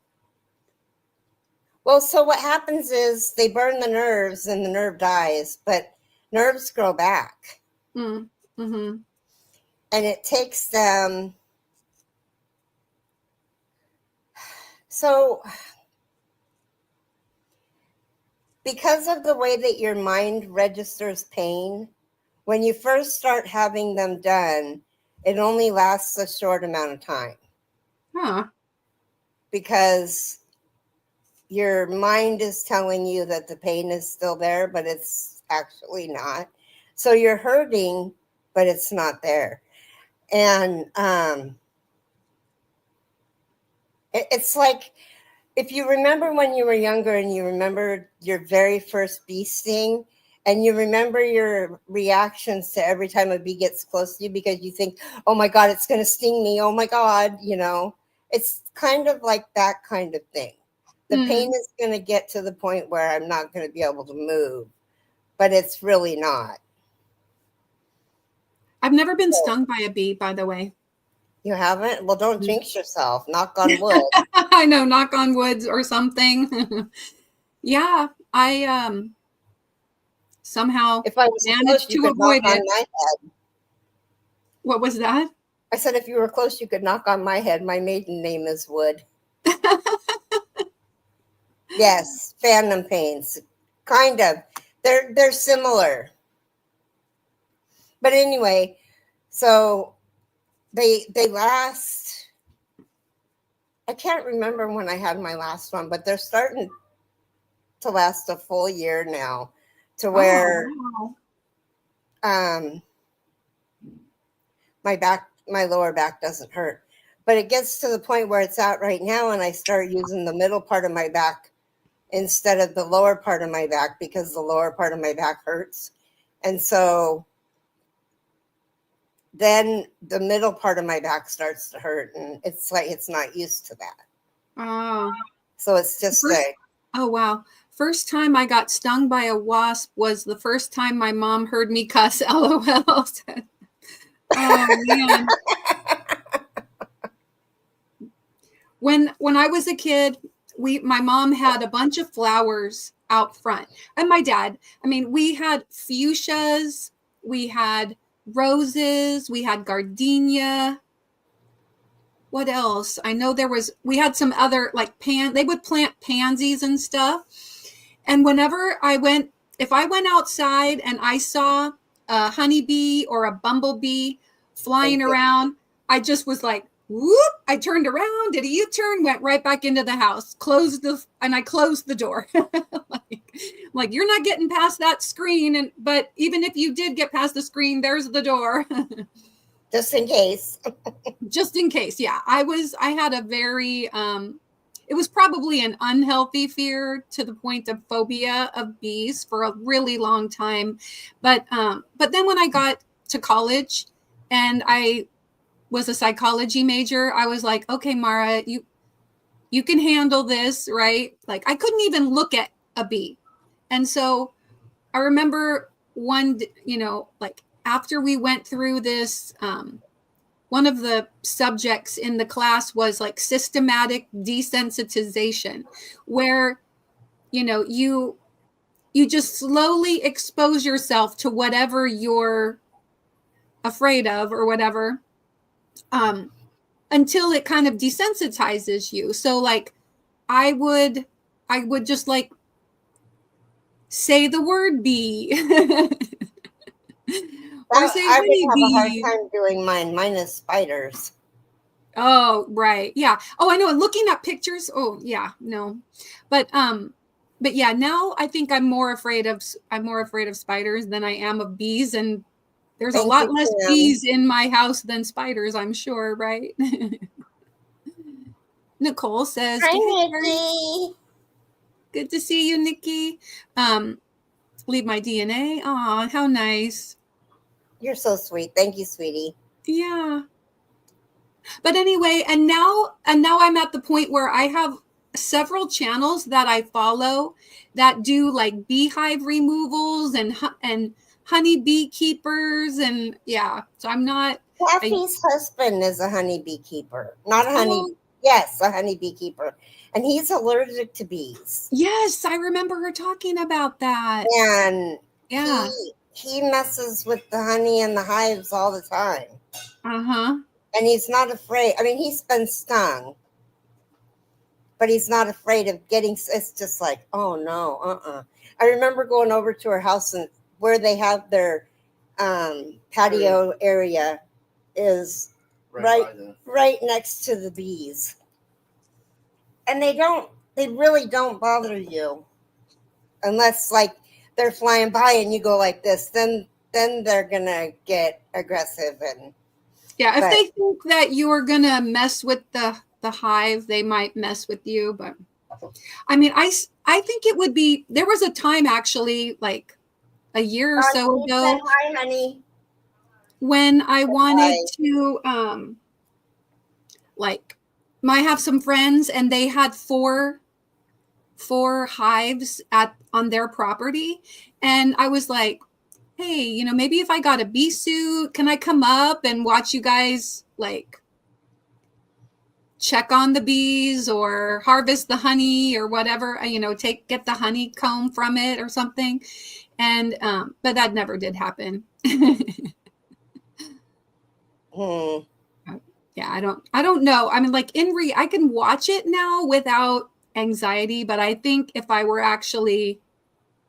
Well, so what happens is they burn the nerves and the nerve dies, but nerves grow back. Mm-hmm. And it takes them. So because of the way that your mind registers pain, when you first start having them done, it only lasts a short amount of time. Huh. Because your mind is telling you that the pain is still there, but it's actually not. So you're hurting, but it's not there. And it's like, if you remember when you were younger and you remember your very first bee sting, and you remember your reactions to every time a bee gets close to you because you think, oh my God, it's going to sting me. Oh my God, it's kind of like that kind of thing. The pain is going to get to the point where I'm not going to be able to move, but it's really not. I've never been stung by a bee, by the way. You haven't? Well, don't jinx yourself. Knock on wood. I know, knock on woods or something. Yeah, I somehow If I was close, managed you to could knock avoid on it. my head. What was that? I said, if you were close, you could knock on my head. My maiden name is Wood. Yes, phantom pains. Kind of. They're similar. But anyway, so they last. I can't remember when I had my last one, but they're starting to last a full year now, to where Oh, my lower back doesn't hurt. But it gets to the point where it's out right now, and I start using the middle part of my back instead of the lower part of my back because the lower part of my back hurts. And so then the middle part of my back starts to hurt, and it's like it's not used to that. wow. So it's just Oh, wow. First time I got stung by a wasp was the first time my mom heard me cuss. LOL. Oh, man. When I was a kid, my mom had a bunch of flowers out front, and my dad. I mean, we had fuchsias, we had roses, we had gardenia. What else? I know we had some other like they would plant pansies and stuff. And if I went outside and I saw a honeybee or a bumblebee flying around, I just was like, whoop, I turned around, did a U-turn, went right back into the house, and I closed the door. like you're not getting past that screen. But even if you did get past the screen, there's the door. just in case. Just in case. Yeah. I had a very, it was probably an unhealthy fear to the point of phobia of bees for a really long time. But then when I got to college and I was a psychology major, I was like, okay, Mara, you can handle this, right? Like I couldn't even look at a bee. And so I remember like after we went through this, one of the subjects in the class was like systematic desensitization, where, you just slowly expose yourself to whatever you're afraid of or whatever, until it kind of desensitizes you. So like I would just like say the word bee. Or say I would have a hard honeybee. time doing mine. Mine is spiders. Oh, right. Yeah. Oh, I know. And looking at pictures. Oh, yeah. No. But yeah, now I think I'm more afraid of spiders than I am of bees, and there's a lot less bees in my house than spiders, I'm sure, right? Nicole says, hi, hey, Nikki. Good to see you, Nikki. Leave my DNA. Aw, how nice. You're so sweet. Thank you, sweetie. Yeah. But anyway, and now I'm at the point where I have several channels that I follow that do like beehive removals and honey beekeepers, and yeah. So I'm not. Kathy's husband is a honey beekeeper, not a honey. Yes, a honey beekeeper, and he's allergic to bees. Yes, I remember her talking about that. And yeah, he messes with the honey and the hives all the time. Uh-huh. And he's not afraid. I mean, he's been stung, but he's not afraid of getting. It's just like, oh no, I remember going over to her house, and where they have their patio area is right next to the bees, and they really don't bother you unless like they're flying by and you go like this. Then they're gonna get aggressive. And yeah, if they think that you are gonna mess with the hive, they might mess with you. But I mean, I think it would be. There was a time actually, like a year or so She ago said hi, honey. when I wanted Hi. to like I have some friends and they had four hives on their property, and I was like, hey, maybe if I got a bee suit, can I come up and watch you guys like check on the bees or harvest the honey or whatever, get the honeycomb from it or something. And but that never did happen. Yeah, I don't know. I mean, like I can watch it now without anxiety, but I think if I were actually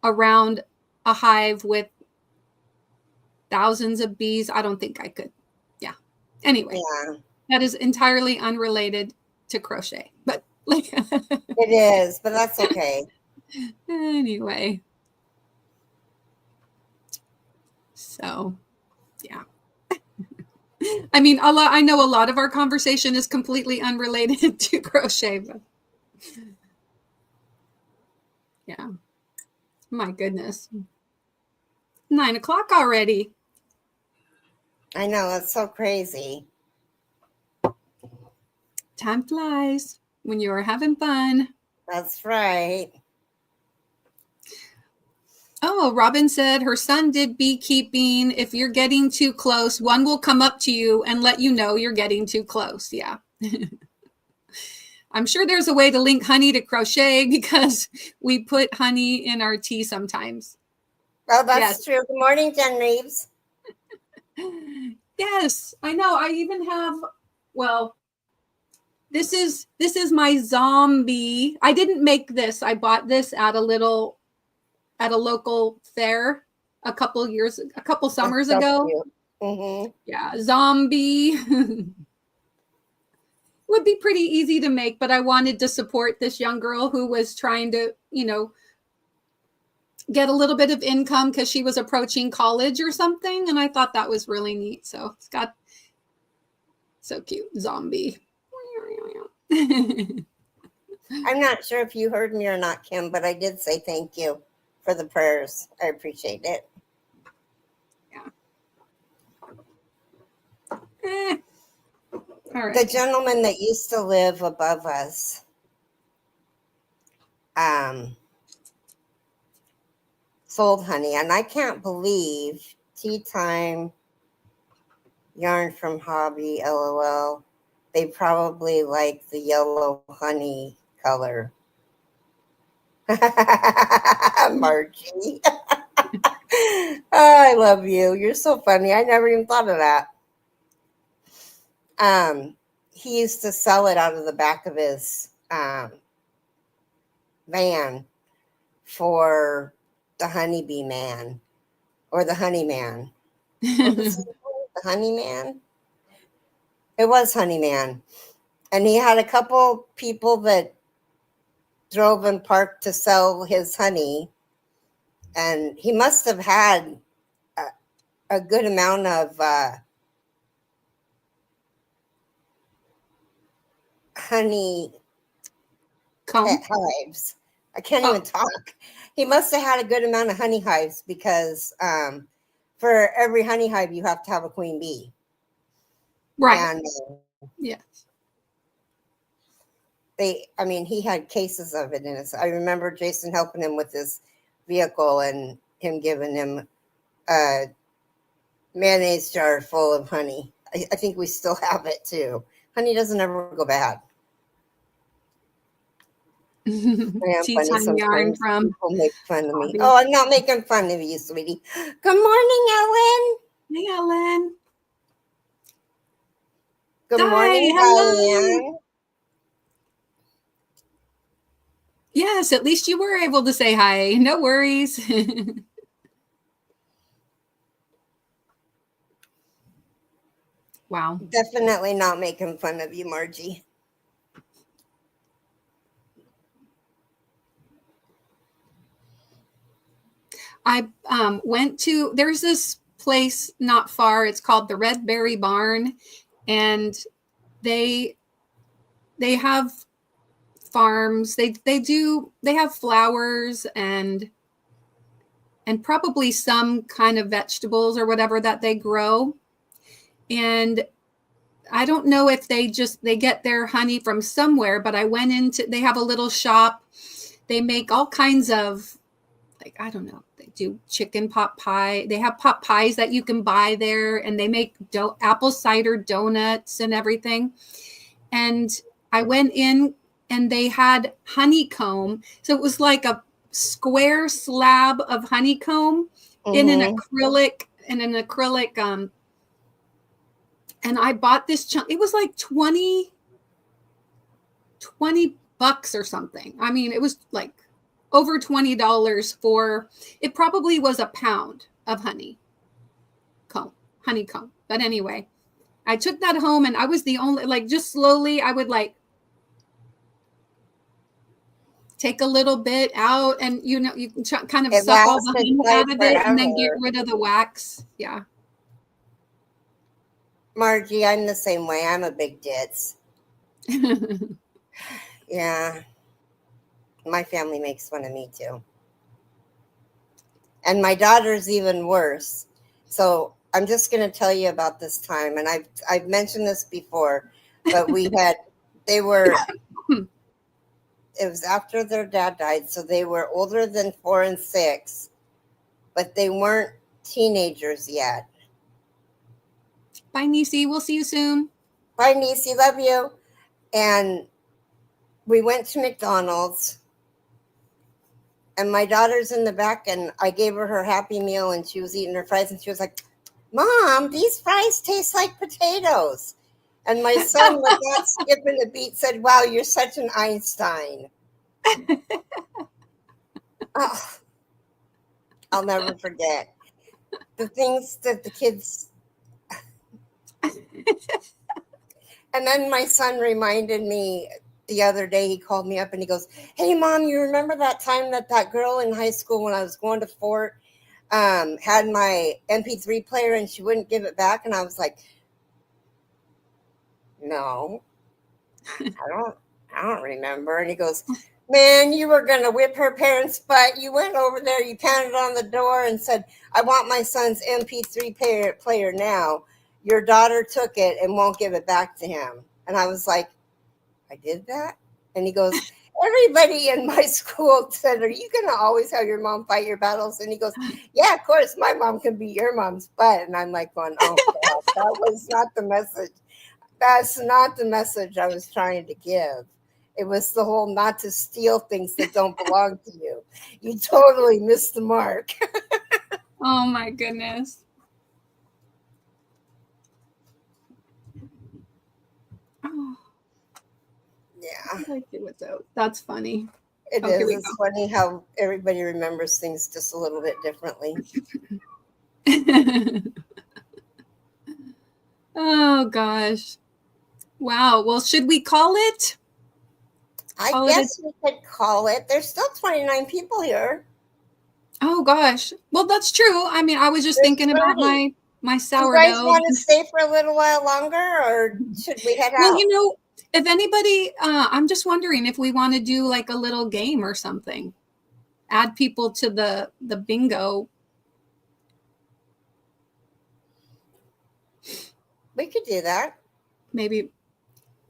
around a hive with thousands of bees, I don't think I could. Yeah. Anyway, Yeah, that is entirely unrelated to crochet, but like it is, but that's okay. anyway. So, yeah. I mean, I know a lot of our conversation is completely unrelated to crochet, but yeah. My goodness. 9:00 already. I know, it's so crazy. Time flies when you're having fun. That's right. Oh, Robin said her son did beekeeping. If you're getting too close, one will come up to you and let you know you're getting too close. Yeah. I'm sure there's a way to link honey to crochet because we put honey in our tea sometimes. Oh, that's Yes. true. Good morning, Jen Reeves. Yes, I know. I even have, well, this is my zombie. I didn't make this. I bought this at a local fair a couple summers So ago. cute. Mm-hmm. Yeah, zombie. Would be pretty easy to make, but I wanted to support this young girl who was trying to, get a little bit of income because she was approaching college or something, and I thought that was really neat. So it's got so cute zombie. I'm not sure if you heard me or not, Kim, but I did say thank you for the prayers. I appreciate it. Yeah. All right. The gentleman that used to live above us, sold honey, and I can't believe Tea Time Yarn from Hobby, LOL. They probably like the yellow honey color. Margie. Oh, I love you. You're so funny. I never even thought of that. He used to sell it out of the back of his van for the honeybee man or the honey man. The honey man? It was honey man. And he had a couple people that drove and parked to sell his honey. And he must have had a good amount of honey hives. I can't even talk. He must have had a good amount of honey hives because for every honey hive, you have to have a queen bee. Right. And yes. He had cases of it in his. I remember Jason helping him with his vehicle and him giving him a mayonnaise jar full of honey. I think we still have it too. Honey doesn't ever go bad. Tea Time Yarn from people make fun of me. Hobby. Oh, I'm not making fun of you, sweetie. Good morning, Ellen. Hey, Ellen. Good morning, Diane. Yes, at least you were able to say hi. No worries. Wow. Definitely not making fun of you, Margie. I went to, there's this place not far. It's called the Red Berry Barn, and they have farms. They have flowers, and and probably some kind of vegetables or whatever that they grow. And I don't know if they get their honey from somewhere, but I went into, they have a little shop. They make all kinds of, like, I don't know, they do chicken pot pie. They have pot pies that you can buy there, and they make apple cider donuts and everything. And I went in and they had honeycomb. So it was like a square slab of honeycomb in an acrylic, and I bought this chunk. It was like 20 bucks or something. I mean, it was like over $20 for, it probably was a pound of honeycomb. But anyway, I took that home, and I was the only, like, just slowly, I would like take a little bit out, and you can kind of suck all the honey out of it and then get rid of the wax. Yeah. Margie, I'm the same way. I'm a big ditz. Yeah. My family makes fun of me too. And my daughter's even worse. So I'm just going to tell you about this time. And I've mentioned this before, but it was after their dad died. So they were older than 4 and 6, but they weren't teenagers yet. Bye, Niecy. We'll see you soon. Bye, Niecy. Love you. And we went to McDonald's, and my daughter's in the back, and I gave her Happy Meal, and she was eating her fries, and she was like, Mom, these fries taste like potatoes. And my son, without skipping a beat, said, wow, you're such an Einstein. Oh, I'll never forget the things that the kids... And then my son reminded me the other day, he called me up and he goes, hey, Mom, you remember that time that girl in high school when I was going to Fort had my MP3 player and she wouldn't give it back? And I was like, no, I don't remember. And he goes, man, you were going to whip her parents' butt. You went over there, you pounded on the door and said, I want my son's MP3 player now. Your daughter took it and won't give it back to him. And I was like, I did that? And he goes, everybody in my school said, are you going to always have your mom fight your battles? And he goes, yeah, of course, my mom can be your mom's butt. And I'm like going, oh, God, that was not the message. That's not the message I was trying to give. It was the whole not to steal things that don't belong to you. You totally missed the mark. Oh, my goodness. Oh. Yeah. That's funny. It is. It's funny how everybody remembers things just a little bit differently. Oh, gosh. Wow. Well, should we call it? I guess we could call it. There's still 29 people here. Oh, gosh. Well, that's true. I mean, I was just thinking about my sourdough. You guys want to stay for a little while longer, or should we head out? Well, if anybody, I'm just wondering if we want to do like a little game or something. Add people to the bingo. We could do that. Maybe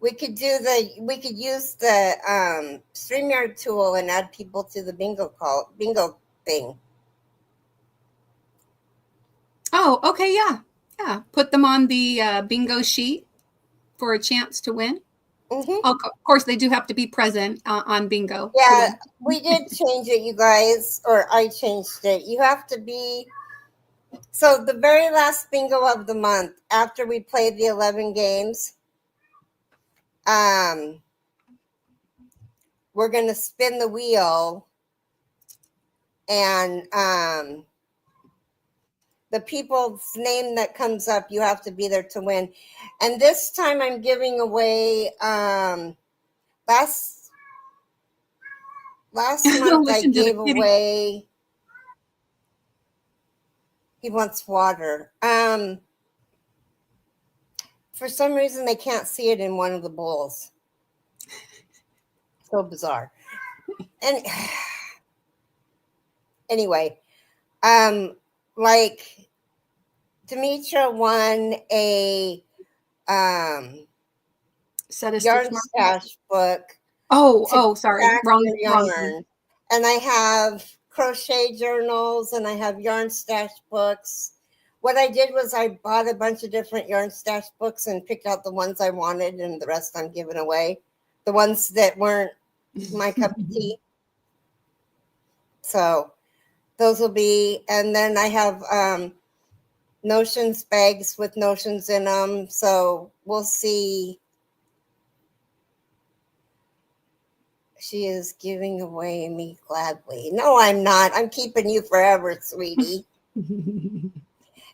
we could use the StreamYard tool and add people to the bingo thing. Oh, okay, yeah. Put them on the bingo sheet for a chance to win. Mm-hmm. Of course, they do have to be present on bingo. Yeah, we did change it, you guys, or I changed it. You have to be. So the very last bingo of the month, after we played the 11 games, we're going to spin the wheel, and the people's name that comes up, you have to be there to win. And this time I'm giving away, last month I gave away, he wants water. For some reason, they can't see it in one of the bowls. So bizarre. And anyway, Like Demetra won a Set of yarn stitch markers. stash book. Sorry, wrong yarn. thing. And I have crochet journals and I have yarn stash books. What I did was I bought a bunch of different yarn stash books and picked out the ones I wanted, and the rest I'm giving away. The ones that weren't my cup of tea. So those will be, and then I have notions bags with notions in them. So we'll see. She is giving away me gladly. No, I'm not. I'm keeping you forever, sweetie.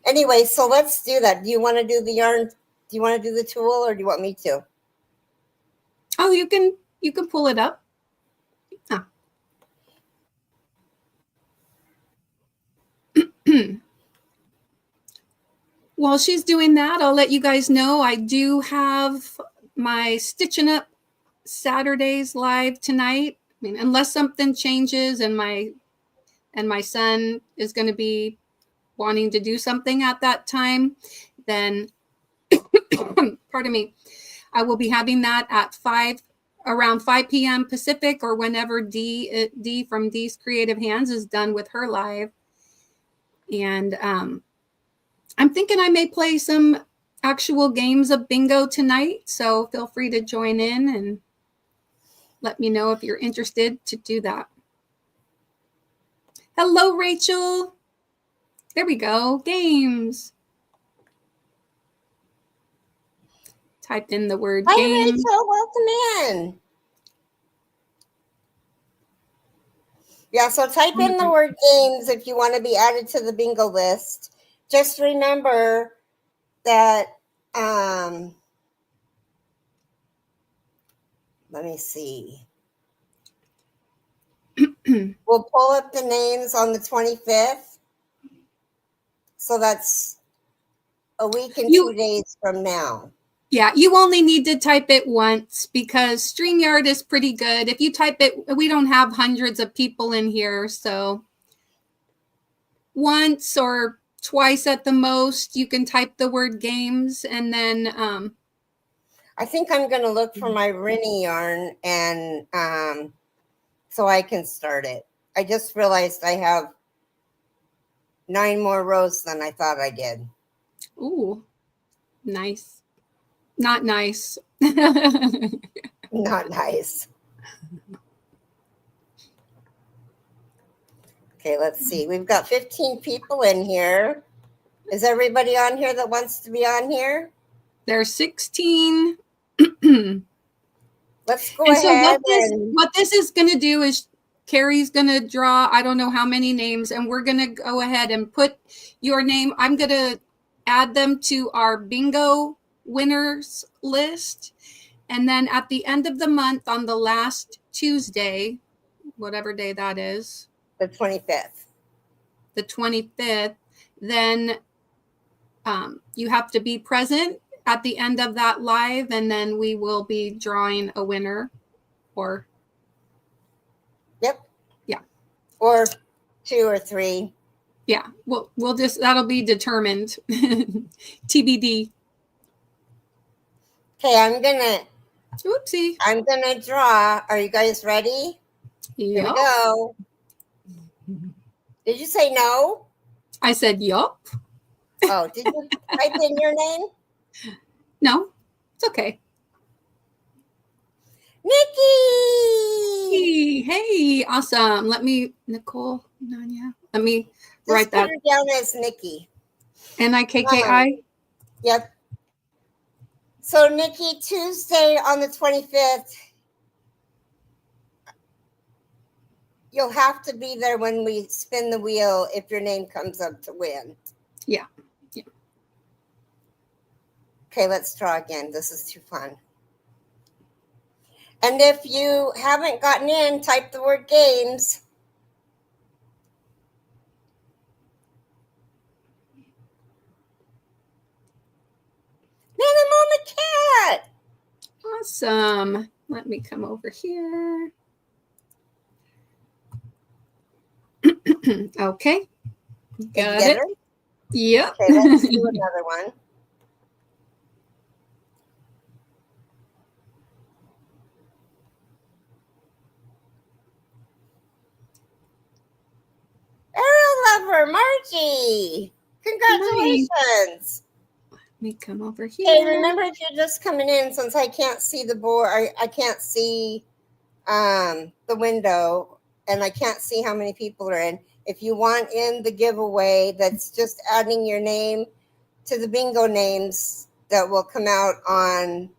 Anyway, so let's do that. Do you want to do the yarn? Do you want to do the tool, or do you want me to? Oh, you can pull it up. Ah. While she's doing that, I'll let you guys know I do have my Stitching Up Saturdays live tonight. I mean, unless something changes and my son is going to be wanting to do something at that time, then pardon me, I will be having that at around 5 p.m. Pacific, or whenever D from D's Creative Hands is done with her live. And I'm thinking I may play some actual games of bingo tonight, so feel free to join in and let me know if you're interested to do that. Hello, Rachel. There we go. Games. Typed in the word Hi, games. Rachel. Welcome in. Yeah, so type in the word games if you want to be added to the bingo list. Just remember that, let me see. We'll pull up the names on the 25th. So that's a week and 2 days from now. Yeah, you only need to type it once because StreamYard is pretty good. If you type it, we don't have hundreds of people in here, so once or twice at the most, you can type the word games, and then I think I'm going to look for my Rinny yarn and so I can start it. I just realized I have 9 more rows than I thought I did. Ooh, nice. Not nice. Not nice. Okay, let's see. We've got 15 people in here. Is everybody on here that wants to be on here? There's 16. Let's go and ahead. So what this is going to do is Keri's going to draw, I don't know how many names, and we're going to go ahead and put your name. I'm going to add them to our bingo winners list. And then at the end of the month, on the last Tuesday, whatever day that is, the 25th. The 25th, then you have to be present at the end of that live, and then we will be drawing a winner. Or yep. Yeah. Or 2 or 3. Yeah. We'll just, that'll be determined. TBD. Okay, I'm gonna draw. Are you guys ready? Yep. Here we go. Did you say no? I said yup. Oh, did you type in your name? No, it's okay. Nikki! Hey, awesome. Let me, Nicole, Nanya, let me write that. Put her down as Nikki. Nikki? Yep. So, Nikki, Tuesday on the 25th, you'll have to be there when we spin the wheel if your name comes up to win. Yeah. Okay, let's draw again. This is too fun. And if you haven't gotten in, type the word games. Mama Cat! Awesome. Let me come over here. Okay. Did you Got get it. her? Yep. Okay, let's do another one. Arrow lover, Margie. Congratulations. Let me come over Hey, here. remember if you're just coming in, since I can't see the board, I can't see the window, and I can't see how many people are in. If you want in the giveaway, that's just adding your name to the bingo names that will come out on,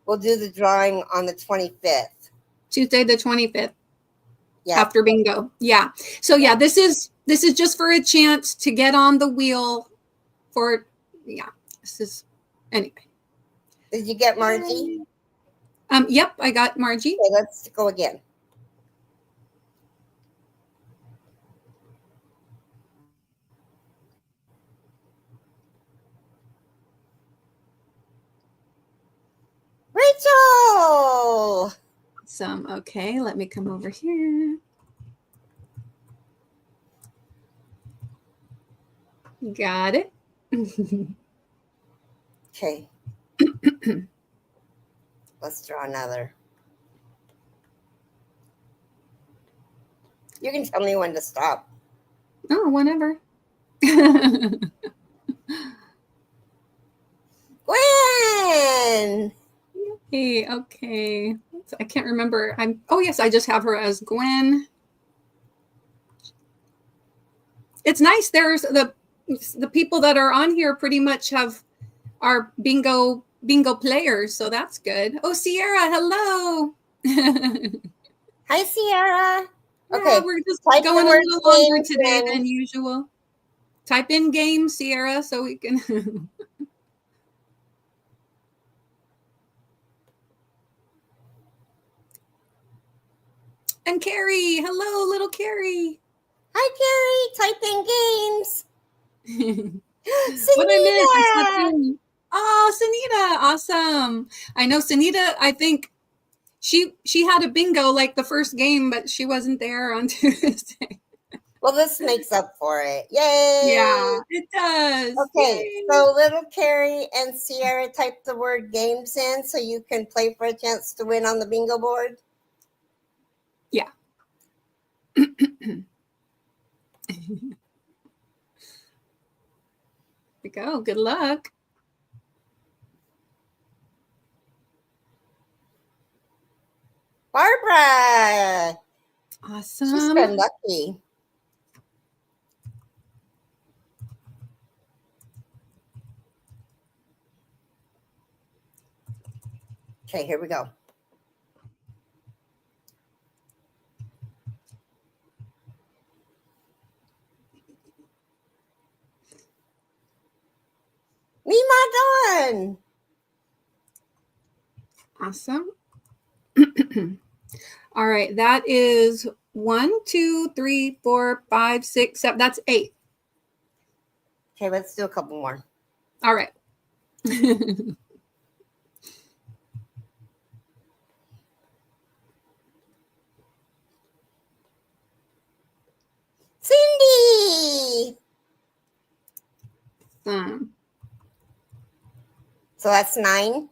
we'll do the drawing on the 25th. Tuesday the 25th. Yeah. After bingo. Yeah. So yeah, this is just for a chance to get on the wheel for, yeah, this is, anyway. Did you get Margie? Yep, I got Margie. Okay, let's go again. Rachel! Awesome. Okay, let me come over here. Got it. Okay. Let's draw another. You can tell me when to stop. Oh, whenever. Gwen! Hey, okay. I can't remember. Oh yes, I just have her as Gwen. It's nice. There's the people that are on here pretty much are bingo players, so that's good. Oh, Sierra, hello. Hi, Sierra. Okay. Yeah, we're just Type going the a word little longer games today in. than usual. Type in game, Sierra, so we can. And Keri, hello, little Keri. Hi, Keri. Type in games. What I missed? I saw Sunita! two. Oh, Sunita, awesome. I know Sunita, I think she had a bingo like the first game, but she wasn't there on Tuesday. Well, this makes up for it. Yay! Yeah, it does. Okay, Yay. so little Keri and Sierra type the word games in so you can play for a chance to win on the bingo board. Yeah. We go. Good luck. Barbara! Awesome. She's been lucky. Okay, here we go. Mima Dawn! Awesome. All right, that is 1, 2, 3, 4, 5, 6, 7. That's 8. Okay, let's do a couple more. All right. Cindy! So that's 9?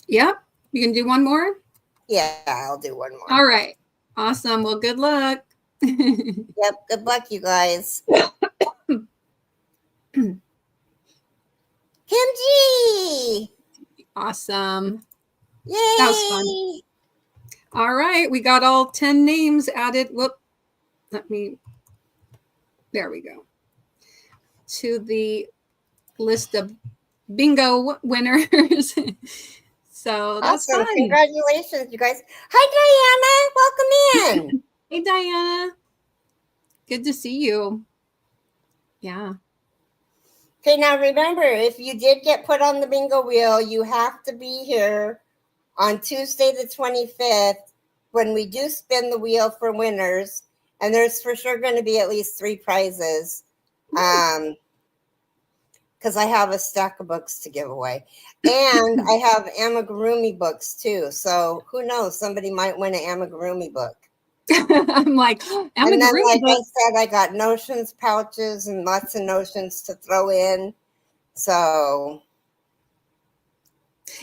Yep. You can do one more? Yeah, I'll do one more. All right. Awesome. Well, good luck. Yep, good luck, you guys. Kim G! Awesome. Yay! That was fun. All right. We got all 10 names added. Whoop. There we go. To the list of bingo winners. So that's awesome. fun. Congratulations, you guys. Hi, Diana. Welcome in. Hey, Diana. Good to see you. Yeah. Okay, now remember, if you did get put on the bingo wheel, you have to be here on Tuesday the 25th when we do spin the wheel for winners. And there's for sure going to be at least 3 prizes. Because I have a stack of books to give away. And I have amigurumi books too. So who knows? Somebody might win an amigurumi book. I'm like, And then, amigurumi, like I but said, I got notions pouches and lots of notions to throw in. So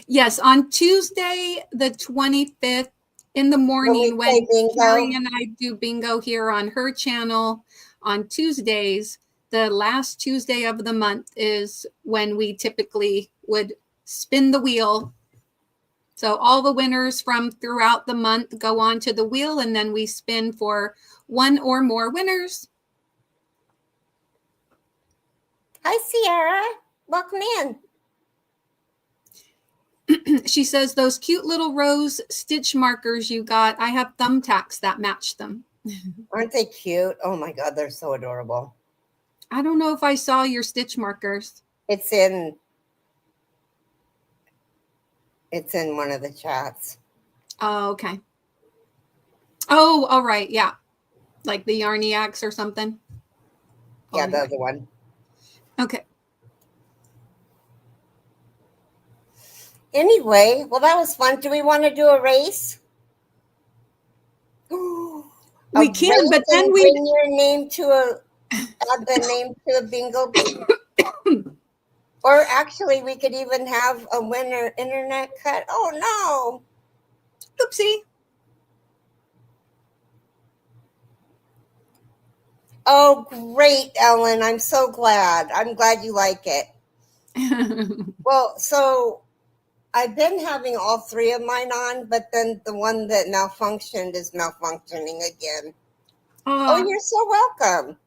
yes, on Tuesday, the 25th in the when we morning, play when Keri bingo, and I do bingo here on her channel on Tuesdays, the last Tuesday of the month is when we typically would spin the wheel. So all the winners from throughout the month go onto the wheel, and then we spin for one or more winners. hi Sierra, welcome in. She says, those cute little rose stitch markers you got, I have thumbtacks that match them. Aren't they cute? Oh my God, they're so adorable. I don't know if I saw your stitch markers. It's in one of the chats. Oh, okay. Oh, all right. Yeah. Like the Yarniacs or something. Yeah, Anyway. the other one. Okay. Anyway, well, that was fun. Do we want to do a race? We can, but then and we bring your name to add the name to a bingo. Or actually, we could even have a winner internet cut. Oh no! oopsie. Oh, great, Ellen. I'm so glad. I'm glad you like it. Well, so I've been having all three of mine on, but then the one that malfunctioned is malfunctioning again. Oh, you're so welcome.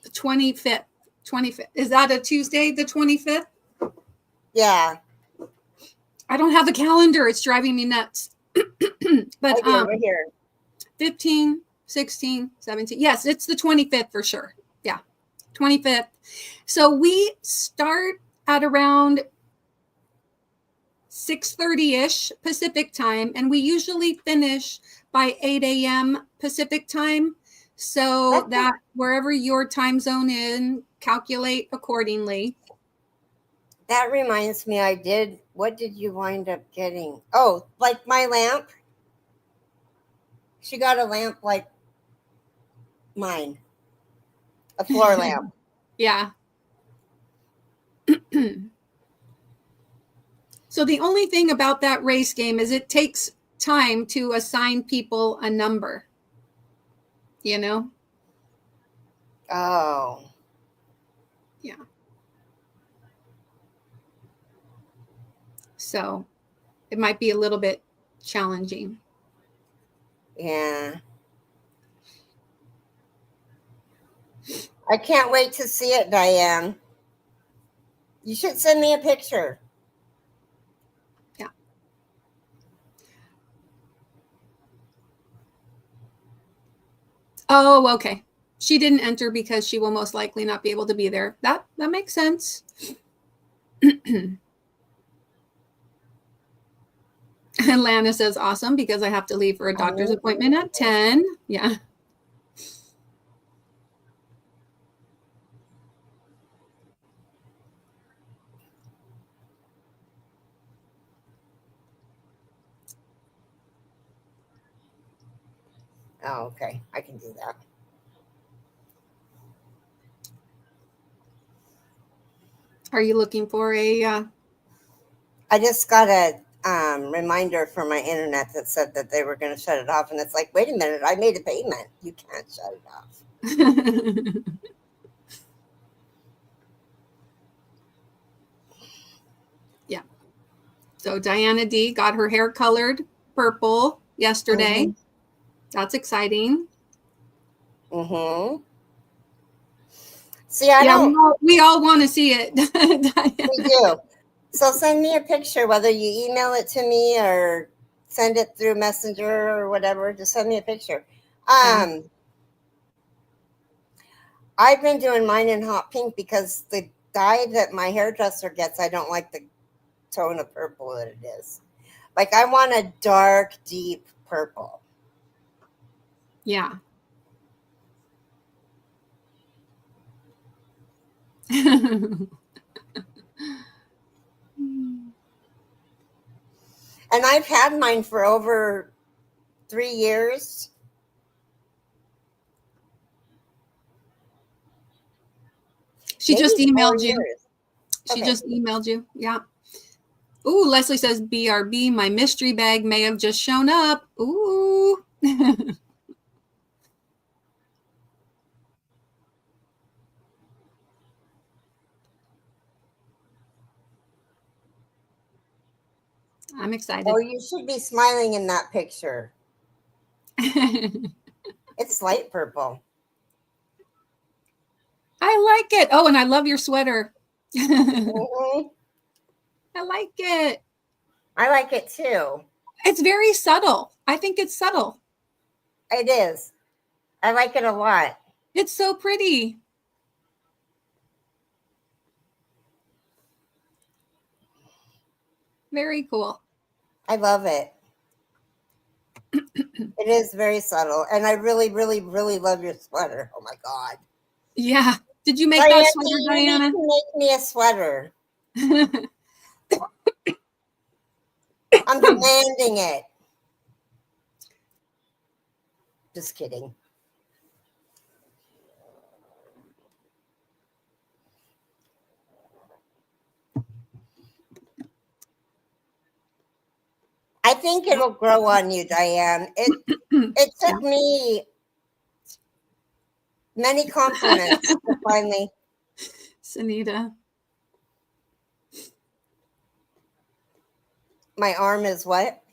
The 25th. 25th. Is that a Tuesday, the 25th? Yeah. I don't have a calendar. It's driving me nuts. But I do, right here. 15, 16, 17. Yes, it's the 25th for sure. Yeah. 25th. So we start at around 6:30-ish Pacific time, and we usually finish by 8 a.m. Pacific time. So that wherever your time zone is, calculate accordingly. That reminds me, what did you wind up getting? Oh, like my lamp? She got a lamp like mine. A floor lamp. Yeah. So the only thing about that race game is it takes time to assign people a number. You know? Oh. Yeah. So it might be a little bit challenging. Yeah. I can't wait to see it, Diane. You should send me a picture. Yeah. Oh, okay. She didn't enter because she will most likely not be able to be there. That makes sense. And Lana says, awesome, because I have to leave for a doctor's appointment at 10. Yeah. Oh, okay. I can do that. Are you looking for a... I just got a reminder from my internet that said that they were going to shut it off. And it's like, wait a minute, I made a payment. You can't shut it off. Yeah. So Diana D got her hair colored purple yesterday. Mm-hmm. That's exciting. Mm-hmm. See, we all want to see it. We do. So send me a picture, whether you email it to me or send it through Messenger or whatever. Just send me a picture. I've been doing mine in hot pink because the dye that my hairdresser gets, I don't like the tone of purple that it is. Like, I want a dark, deep purple. Yeah. And I've had mine for over 3 years. She Maybe just 4 emailed you. years. She Okay. just emailed you. Yeah. Ooh, Leslie says, BRB, my mystery bag may have just shown up. Ooh. I'm excited. Oh, you should be smiling in that picture. It's light purple. I like it. Oh, and I love your sweater. Mhm. I like it. I like it too. It's very subtle. I think it's subtle. It is. I like it a lot. It's so pretty. Very cool. I love it. It is very subtle. And I really, really, really love your sweater. Oh my God. Yeah. Did you make Diana, that sweater, you Diana? need to make me a sweater. I'm demanding it. Just kidding. I think it'll grow on you, Diane. It took me many compliments to finally. Sunita. My arm is what?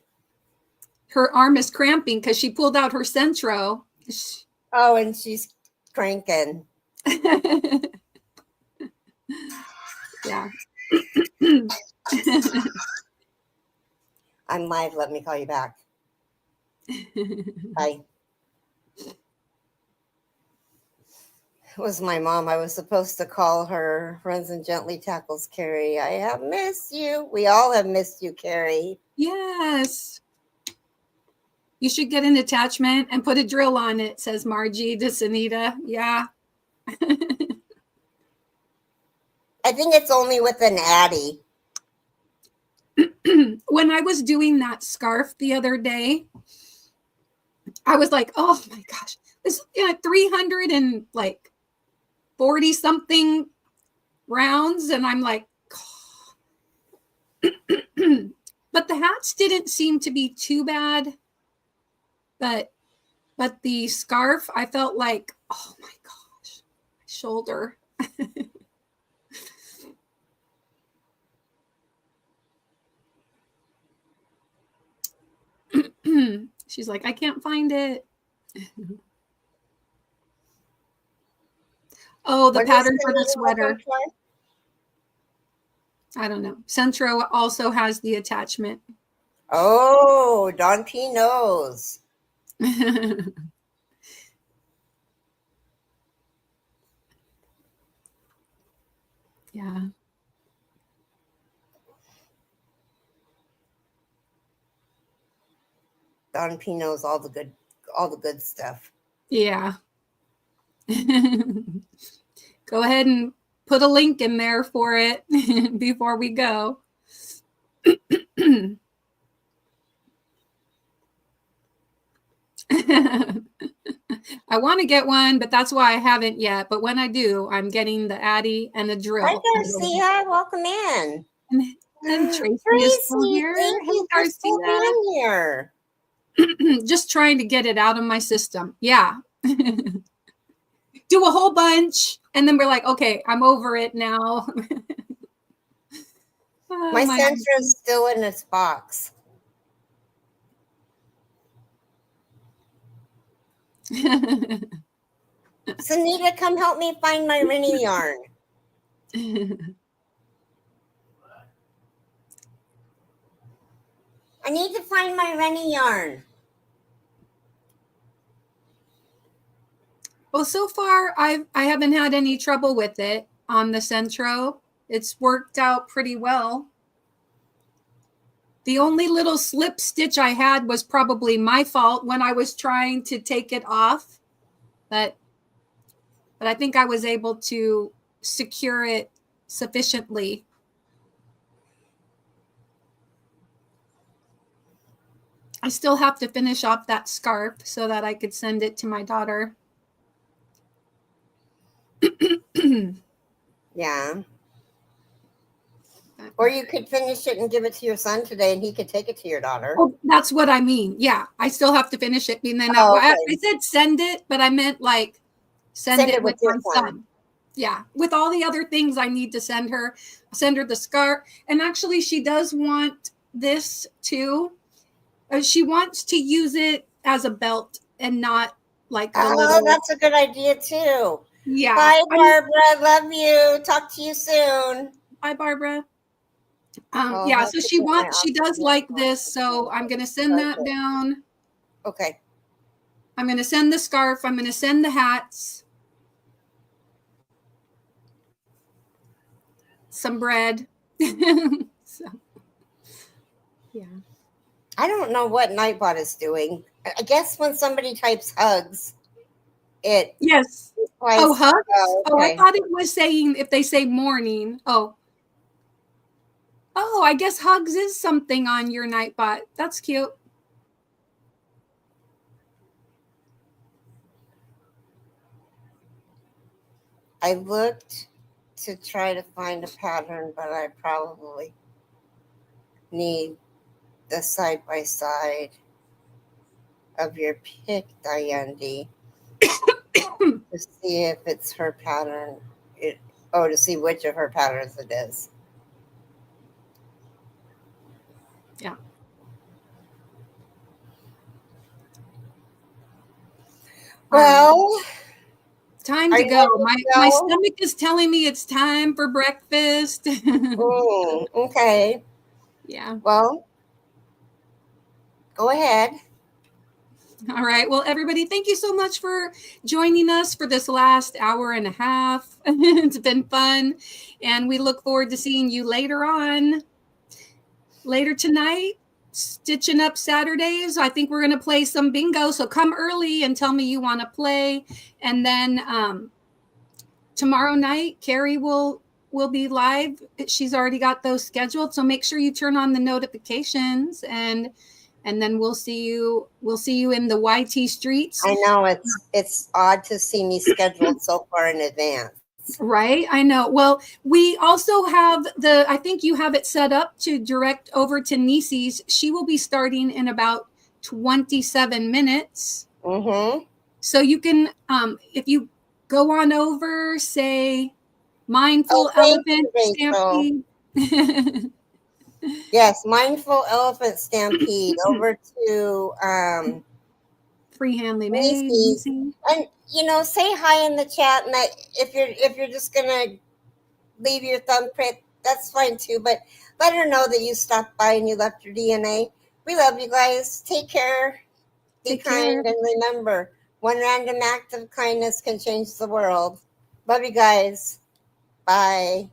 Her arm is cramping because she pulled out her Centro. Oh, and she's cranking. Yeah. I'm live. Let me call you back. Bye. It was my mom. I was supposed to call her. Runs and gently tackles Keri. I have missed you. We all have missed you, Keri. Yes. You should get an attachment and put a drill on it, says Margie to Sunita. Yeah. I think it's only with an Addy. When I was doing that scarf the other day, I was like, oh my gosh, this 340 something rounds. And I'm like, oh. But the hats didn't seem to be too bad. But the scarf, I felt like, oh my gosh, my shoulder. She's like, I can't find it. Oh, the pattern for the sweater. I don't know. Centro also has the attachment. Oh, Don P knows. Yeah. Don P knows all the good stuff. Yeah. Go ahead and put a link in there for it before we go. I want to get one, but that's why I haven't yet. But when I do, I'm getting the Addy and the drill. Hi, Garcia. Welcome in. And Tracy is still here. Thank you for still being here. Just trying to get it out of my system. Yeah. Do a whole bunch. And then we're like, okay, I'm over it now. My Centro is still in its box. Sunita, come help me find my Rennie yarn. I need to find my Rennie yarn. Well, so far I haven't had any trouble with it on the Centro. It's worked out pretty well. The only little slip stitch I had was probably my fault when I was trying to take it off. But I think I was able to secure it sufficiently. I still have to finish off that scarf so that I could send it to my daughter. Yeah. Or you could finish it and give it to your son today, and he could take it to your daughter. Oh, that's what I mean. Yeah, I still have to finish it. And then Okay. I said send it, but I meant like send it with your my son. Yeah, with all the other things I need to send her. Send her the scarf. And actually, she does want this too. She wants to use it as a belt and not like the little. That's a good idea too. Yeah. Bye, Barbara. Love you. Talk to you soon. Bye, Barbara. Oh, Yeah, so she does like this, so I'm going to send that down. Okay. I'm going to send the scarf. I'm going to send the hats. Some bread. So, yeah. I don't know what Nightbot is doing. I guess when somebody types hugs, it yes. Oh, hugs? Oh, okay. Oh, I thought it was saying if they say morning. Oh, I guess hugs is something on your Nightbot. That's cute. I looked to try to find a pattern, but I probably need the side by side of your pic, Diane to see if it's her pattern. To see which of her patterns it is. Yeah. Well, time to go. My stomach is telling me it's time for breakfast. Okay. Yeah. Well, go ahead. All right. Well, everybody, thank you so much for joining us for this last hour and a half. It's been fun. And we look forward to seeing you later tonight. Stitching up Saturdays. I think we're going to play some bingo. So come early and tell me you want to play. And then tomorrow night, Keri will be live. She's already got those scheduled. So make sure you turn on the notifications and then we'll see you in the YT streets. I know it's odd to see me scheduled so far in advance. Right? I know. Well, we also have I think you have it set up to direct over to Nisi's. She will be starting in about 27 minutes. Mm-hmm. So you can, if you go on over, say, Mindful Elephant Stampede. Yes, Mindful Elephant Stampede over to Freehandly Made. Nisi. And say hi in the chat, and that if you're just gonna leave your thumbprint, that's fine too. But let her know that you stopped by and you left your DNA. We love you guys. Take care. Be kind, and remember, one random act of kindness can change the world. Love you guys. Bye.